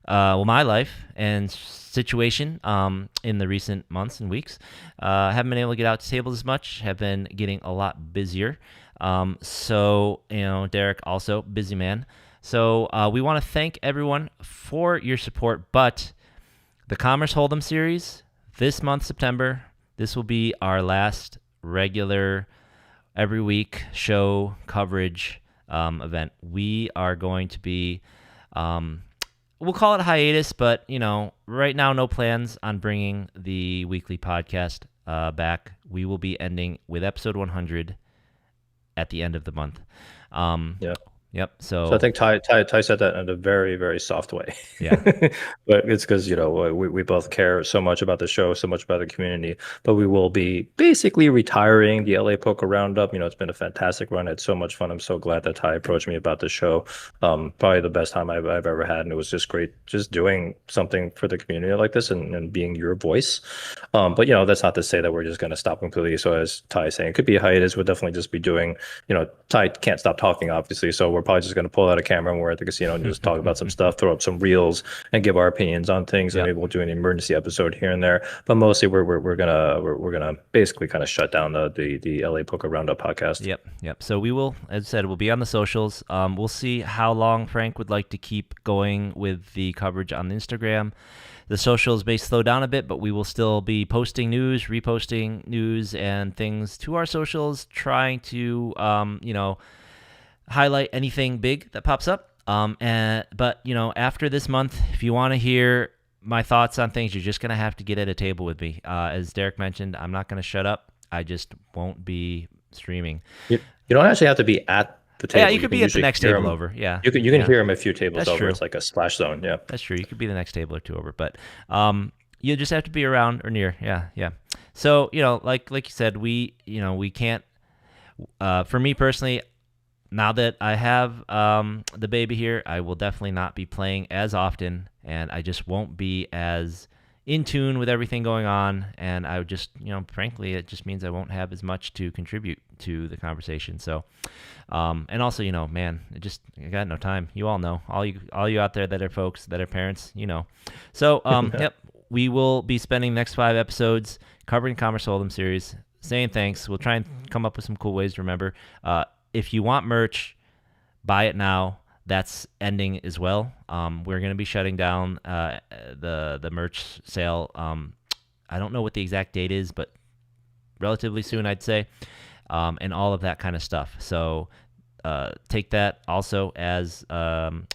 my life and situation in the recent months and weeks. Haven't been able to get out to tables as much. Have been getting a lot busier. So Derek also busy man. So we want to thank everyone for your support. But the Commerce Hold'em series this month, September, this will be our last regular every week show coverage event. We are going to be, we'll call it hiatus, but right now no plans on bringing the weekly podcast back. We will be ending with episode 100 at the end of the month. Yeah. Yep. So I think Ty said that in a very, very soft way. Yeah. But it's because, we both care so much about the show, so much about the community. But we will be basically retiring the LA Poker Roundup. It's been a fantastic run. It's so much fun. I'm so glad that Ty approached me about the show. Probably the best time I've ever had. And it was just great just doing something for the community like this and being your voice. But that's not to say that we're just going to stop completely. So as Ty is saying, it could be a hiatus. We'll definitely just be doing, Ty can't stop talking, obviously. So we're probably just going to pull out a camera when we're at the casino and just talk about some stuff, throw up some reels, and give our opinions on things. Yep. And maybe we'll do an emergency episode here and there. But mostly, we're gonna basically kind of shut down the LA Poker Roundup podcast. Yep. So we will, as I said, we'll be on the socials. We'll see how long Frank would like to keep going with the coverage on Instagram. The socials may slow down a bit, but we will still be posting news, reposting news and things to our socials, trying to, highlight anything big that pops up. But after this month, if you want to hear my thoughts on things, you're just going to have to get at a table with me. As Derek mentioned, I'm not going to shut up. I just won't be streaming. You don't actually have to be at the table. Yeah, you could be at the next table over. Yeah. You can hear him a few tables That's over. true. It's like a splash zone. Yeah. That's true. You could be the next table or two over, but you just have to be around or near. Yeah. So, like you said, we can't, for me personally, now that I have the baby here, I will definitely not be playing as often, and I just won't be as in tune with everything going on, and I would just, frankly, it just means I won't have as much to contribute to the conversation. So, and also, man, I got no time. You all know, all you out there that are folks that are parents, So, yep, we will be spending the next 5 episodes covering Commerce Hold'em series, saying thanks. We'll try and come up with some cool ways to remember. If you want merch, buy it now. That's ending as well. We're going to be shutting down the merch sale. I don't know what the exact date is, but relatively soon, I'd say, and all of that kind of stuff. So take that also as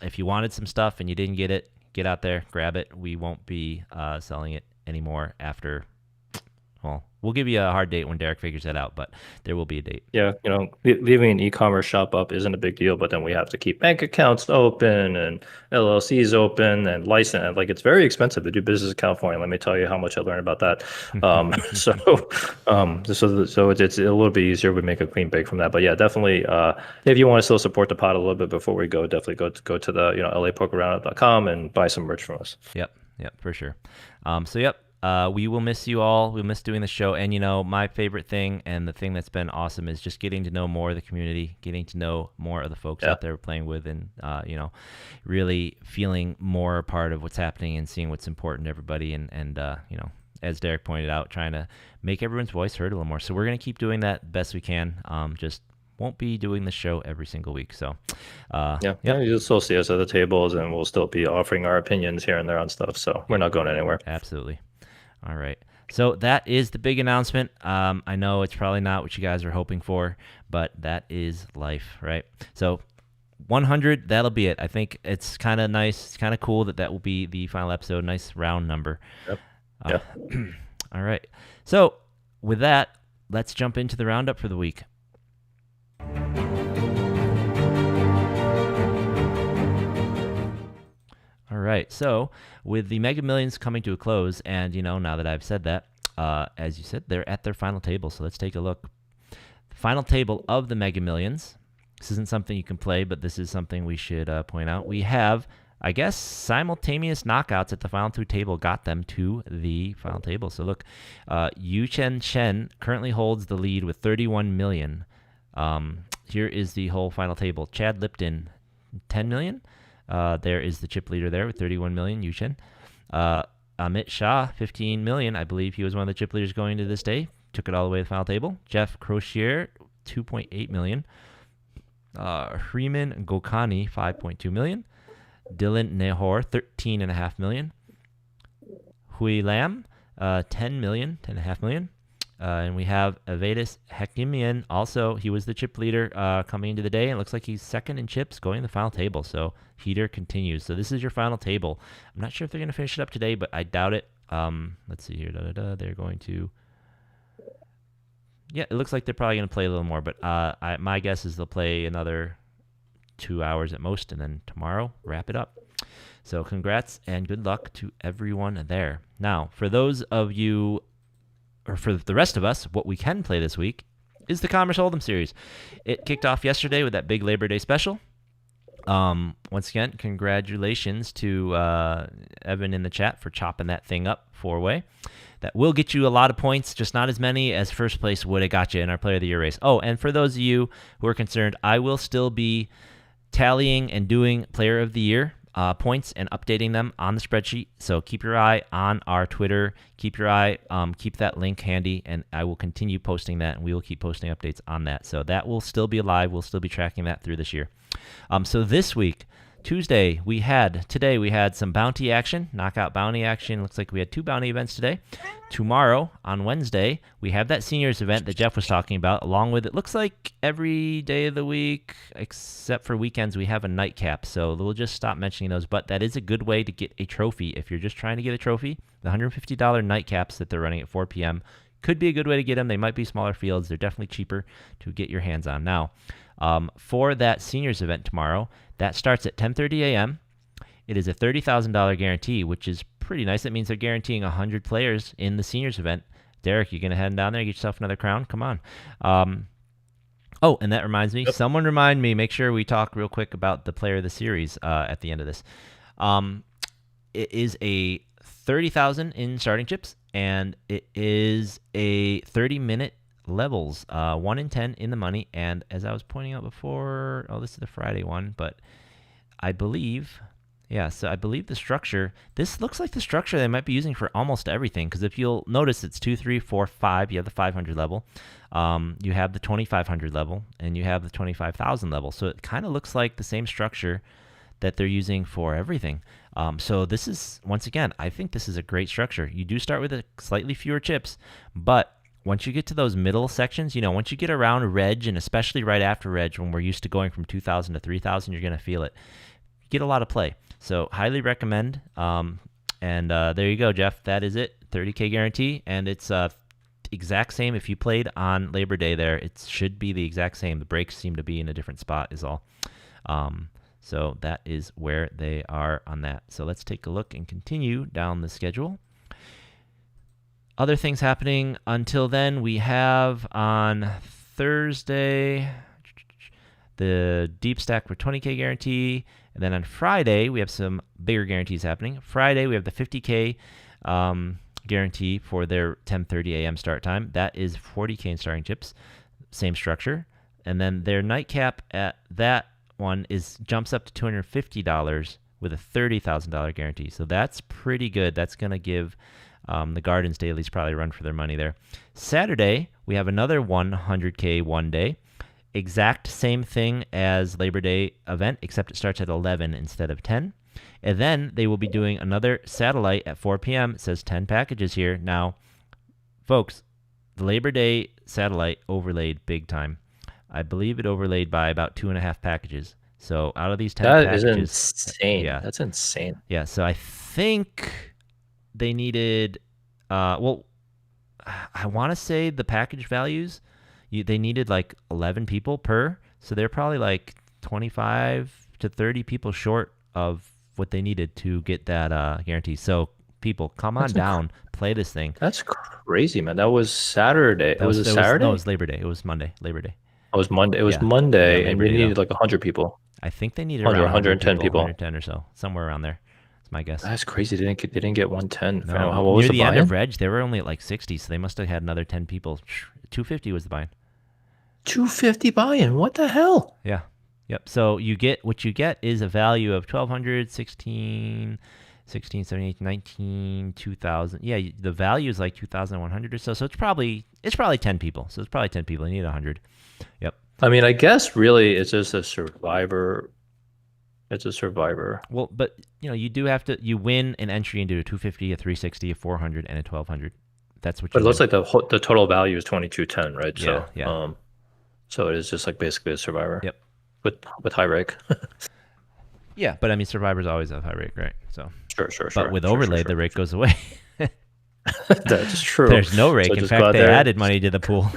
if you wanted some stuff and you didn't get it, get out there, grab it. We won't be selling it anymore after. Well, we'll give you a hard date when Derek figures that out, but there will be a date. Yeah, leaving an e-commerce shop up isn't a big deal, but then we have to keep bank accounts open and LLCs open and license. Like, it's very expensive to do business in California. Let me tell you how much I learned about that. So it's a little bit easier. We make a clean break from that. But yeah, definitely, if you want to still support the pod a little bit before we go, definitely go to the lapokerroundup.com and buy some merch from us. Yep, for sure. We will miss you all. We'll miss doing the show. And, my favorite thing and the thing that's been awesome is just getting to know more of the community, getting to know more of the folks out there we're playing with, and, really feeling more a part of what's happening and seeing what's important to everybody. And as Derek pointed out, trying to make everyone's voice heard a little more. So we're going to keep doing that best we can. Just won't be doing the show every single week. So, you'll still see us at the tables, and we'll still be offering our opinions here and there on stuff. So we're not going anywhere. Absolutely. All right. So that is the big announcement. I know it's probably not what you guys are hoping for, but that is life, right? So 100, that'll be it. I think it's kind of nice. It's kind of cool that will be the final episode. Nice round number. Yep. All right. So with that, let's jump into the roundup for the week. All right, so with the Mega Millions coming to a close, and now that I've said that, as you said, they're at their final table. So let's take a look. The final table of the Mega Millions. This isn't something you can play, but this is something we should point out. We have, I guess, simultaneous knockouts at the final 2 table got them to the final table. So look, Yu Chen Chen currently holds the lead with 31 million. Here is the whole final table. Chad Lipton, 10 million. There is the chip leader there with 31 million, Yuchen. Amit Shah, 15 million. I believe he was one of the chip leaders going to this day. Took it all the way to the final table. Jeff Crozier, 2.8 million. Hriman Gokani, 5.2 million. Dylan Nehor, 13.5 million. Hui Lam, 10 million, 10.5 million. And we have Avedis Hekimian. Also, he was the chip leader coming into the day, and it looks like he's second in chips going to the final table. So heater continues. So this is your final table. I'm not sure if they're going to finish it up today, but I doubt it. Let's see here. They're going to. Yeah, it looks like they're probably going to play a little more, but my guess is they'll play another 2 hours at most, and then tomorrow wrap it up. So congrats and good luck to everyone there. Now, for those of you, or for the rest of us, what we can play this week is the Commerce Hold'em series. It kicked off yesterday with that big Labor Day special. Once again, congratulations to Evan in the chat for chopping that thing up 4-way. That will get you a lot of points, just not as many as first place would have got you in our Player of the Year race. Oh, and for those of you who are concerned, I will still be tallying and doing Player of the Year points and updating them on the spreadsheet. So keep your eye on our Twitter. Keep that link handy, and I will continue posting that, and we will keep posting updates on that. So that will still be alive. We'll still be tracking that through this year. So this week, today we had some bounty action, knockout bounty action. Looks like we had 2 bounty events today. Tomorrow, on Wednesday, we have that seniors event that Jeff was talking about, along with, it looks like every day of the week, except for weekends, we have a nightcap. So we'll just stop mentioning those, but that is a good way to get a trophy. If you're just trying to get a trophy, the $150 nightcaps that they're running at 4 p.m. could be a good way to get them. They might be smaller fields. They're definitely cheaper to get your hands on. Now, for that seniors event tomorrow, that starts at 10:30 a.m. It is a $30,000 guarantee, which is pretty nice. That means they're guaranteeing 100 players in the seniors event. Derek, you going to head down there, get yourself another crown? Come on. Oh, and that reminds me. Yep. Someone remind me, make sure we talk real quick about the player of the series at the end of this. It is a 30,000 in starting chips, and it is a 30-minute levels, 1 in 10 in the money. And as I was pointing out before, this is the Friday one, but I believe, so I believe the structure, this looks like the structure they might be using for almost everything, because if you'll notice, it's 2, 3, 4, 5. You have the 500 level, you have the 2,500 level, and you have the 25,000 level. So it kind of looks like the same structure that they're using for everything. So this is, once again, I think this is a great structure. You do start with a slightly fewer chips, but once you get to those middle sections, once you get around reg, and especially right after reg, when we're used to going from 2,000 to 3,000, you're going to feel it. You get a lot of play. So highly recommend. And there you go, Jeff. That is it. 30K guarantee. And it's exact same. If you played on Labor Day there, it should be the exact same. The breaks seem to be in a different spot is all. So that is where they are on that. So let's take a look and continue down the schedule. Other things happening until then, we have on Thursday the deep stack for 20K guarantee. And then on Friday, we have some bigger guarantees happening. Friday, we have the 50K guarantee for their 10:30 a.m. start time. That is 40K in starting chips. Same structure. And then their nightcap at that one jumps up to $250 with a $30,000 guarantee. So that's pretty good. That's going to give the Gardens dailies probably run for their money there. Saturday, we have another 100K one day. Exact same thing as Labor Day event, except it starts at 11 instead of 10. And then they will be doing another satellite at 4 p.m. It says 10 packages here. Now, folks, the Labor Day satellite overlaid big time. I believe it overlaid by about 2.5 packages. So out of these 10 packages... That is insane. Yeah. That's insane. Yeah, so I think they needed... I want to say the package values, they needed like 11 people per. So they're probably like 25 to 30 people short of what they needed to get that guarantee. So people, come on down, play this thing. That's crazy, man. That was Saturday. It was Saturday? No, it was Labor Day. It was Monday, Labor Day. It was Monday. It was Monday, and we needed like 100 people. I think they needed 100, around 110 people. 110 or so, somewhere around there. That's my guess. That's crazy. They didn't get 110. No, what was near the end buy-in? of Reg, they were only at like 60, so they must have had another 10 people. 250 was the buy-in. 250 buy-in. What the hell? Yeah. Yep. So what you get is a value of 1,200, 16, 17, 19, 2,000. Yeah, the value is like 2,100 or so. So it's probably 10 people. So it's probably 10 people. You need 100. Yep. I mean, I guess really it's just a survivor. It's a survivor. Well, but you do have to. You win an entry into a 250, a 360, a 400, and a 1,200. That's what. But it looks like the total value is 2,210, right? Yeah. So, so it is just like basically a survivor. Yep. With high rake. Yeah, but I mean, survivors always have high rake, right? So. Sure. But with overlay, the rake goes away. That's true. There's no rake. In fact, they added money to the pool.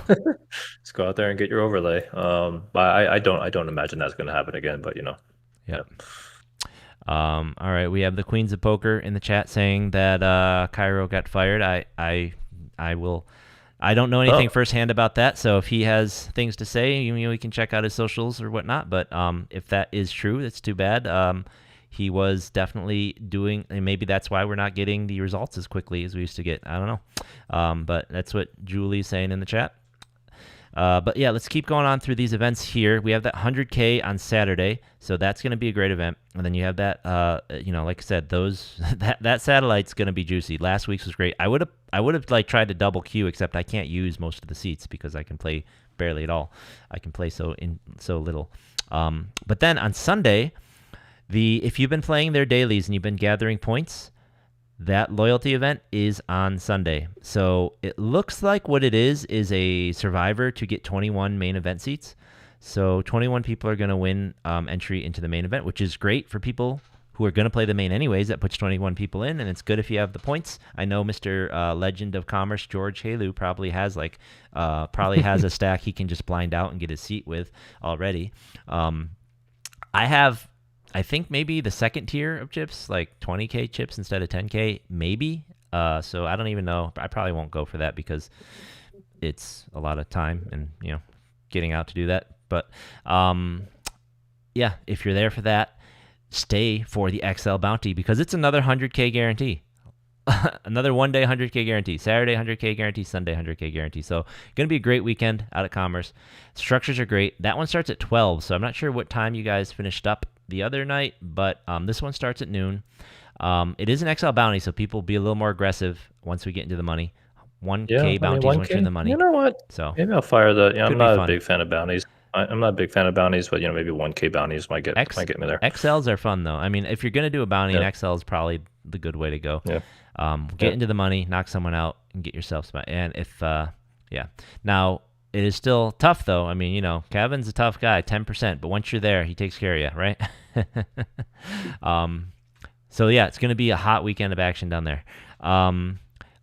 Just go out there and get your overlay. But I don't imagine that's going to happen again. But Yep. All right, we have the Queens of Poker in the chat saying that Cairo got fired. I don't know anything firsthand about that, so if he has things to say, we can check out his socials or whatnot. But if that is true, that's too bad. He was definitely doing, and maybe that's why we're not getting the results as quickly as we used to get. I don't know. But that's what Julie's saying in the chat. But yeah, let's keep going on through these events here. We have that 100K on Saturday, so that's going to be a great event. And then you have that, like I said, that satellite's going to be juicy. Last week's was great. I would have like tried to double queue, except I can't use most of the seats because I can play barely at all. I can play so little. But then on Sunday, if you've been playing their dailies and you've been gathering points, that loyalty event is on Sunday. So it looks like what it is a survivor to get 21 main event seats. So 21 people are going to win entry into the main event, which is great for people who are going to play the main anyways. That puts 21 people in, and it's good if you have the points. I know Mr. Legend of Commerce, George Halu, probably has a stack he can just blind out and get his seat with already. I think maybe the second tier of chips, like 20K chips instead of 10K, maybe. So I don't even know. I probably won't go for that because it's a lot of time and, getting out to do that. But, yeah, if you're there for that, stay for the XL bounty because it's another 100K guarantee. another 1-day 100K guarantee. Saturday 100K guarantee, Sunday 100K guarantee. So going to be a great weekend out at Commerce. Structures are great. That one starts at 12, so I'm not sure what time you guys finished up the other night, but this one starts at noon. It is an XL bounty, so people will be a little more aggressive once we get into the money. 1K bounties once you're in the money. You know what? So Maybe I'll fire the. You know, I'm could be not a fun. big fan of bounties. I'm not a big fan of bounties, but maybe 1K bounties might get me there. XLs are fun though. I mean, if you're gonna do a bounty, Yeah. an XL is probably the good way to go. Yeah. Get into the money, knock someone out, and get yourself some. And if yeah, now it is still tough though. I mean, Kevin's a tough guy, 10%, but once you're there, he takes care of you, right? So yeah, it's gonna be a hot weekend of action down there.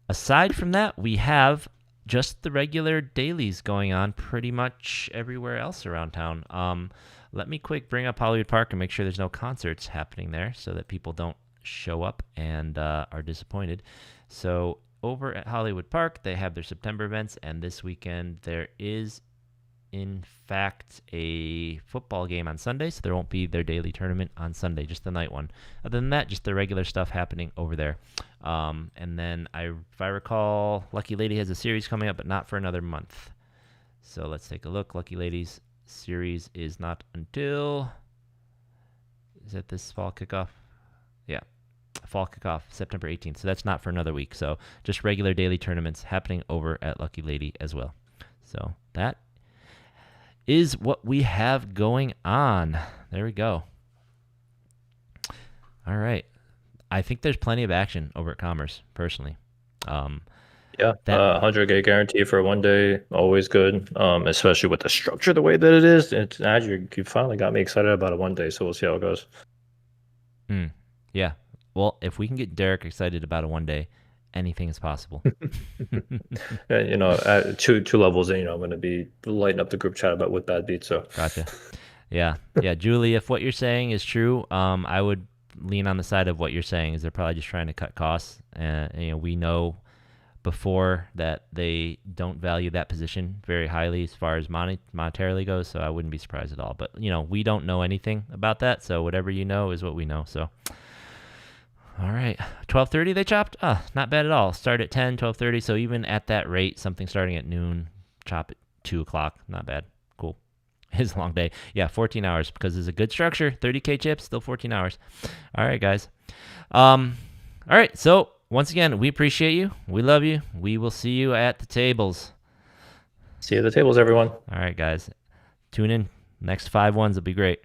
Aside from that, we have just the regular dailies going on pretty much everywhere else around town. Let me quick bring up Hollywood Park and make sure there's no concerts happening there so that people don't show up and are disappointed. So over at Hollywood Park, they have their September events, and this weekend there is, in fact, a football game on Sunday, so there won't be their daily tournament on Sunday, just the night one. Other than that, just the regular stuff happening over there. And then, if I recall, Lucky Lady has a series coming up, but not for another month. So let's take a look. Lucky Lady's series is not until... Is that this fall kickoff? Yeah. Fall kickoff, September 18th. So that's not for another week. So just regular daily tournaments happening over at Lucky Lady as well. So that is what we have going on. There we go. All right. I think there's plenty of action over at Commerce, personally. Yeah, 100K guarantee for 1 day, always good. Especially with the structure the way that it is. You finally got me excited about a 1 day, so we'll see how it goes. Yeah. Well, if we can get Derek excited about a 1 day, anything is possible. At two levels, I'm going to be lighting up the group chat about with bad beats. So Gotcha. Yeah, Julie. If what you're saying is true, I would lean on the side of what you're saying. Is they're probably just trying to cut costs, and we know before that they don't value that position very highly as far as monetarily goes. So I wouldn't be surprised at all. But we don't know anything about that. So whatever you know is what we know. So. All right, 12:30 they chopped? Not bad at all. Start at 10, 12:30, so even at that rate, something starting at noon, chop at 2 o'clock. Not bad. Cool. It's a long day. Yeah, 14 hours because it's a good structure. 30K chips, still 14 hours. All right, guys. All right, so once again, we appreciate you. We love you. We will see you at the tables. See you at the tables, everyone. All right, guys. Tune in. Next 5 ones will be great.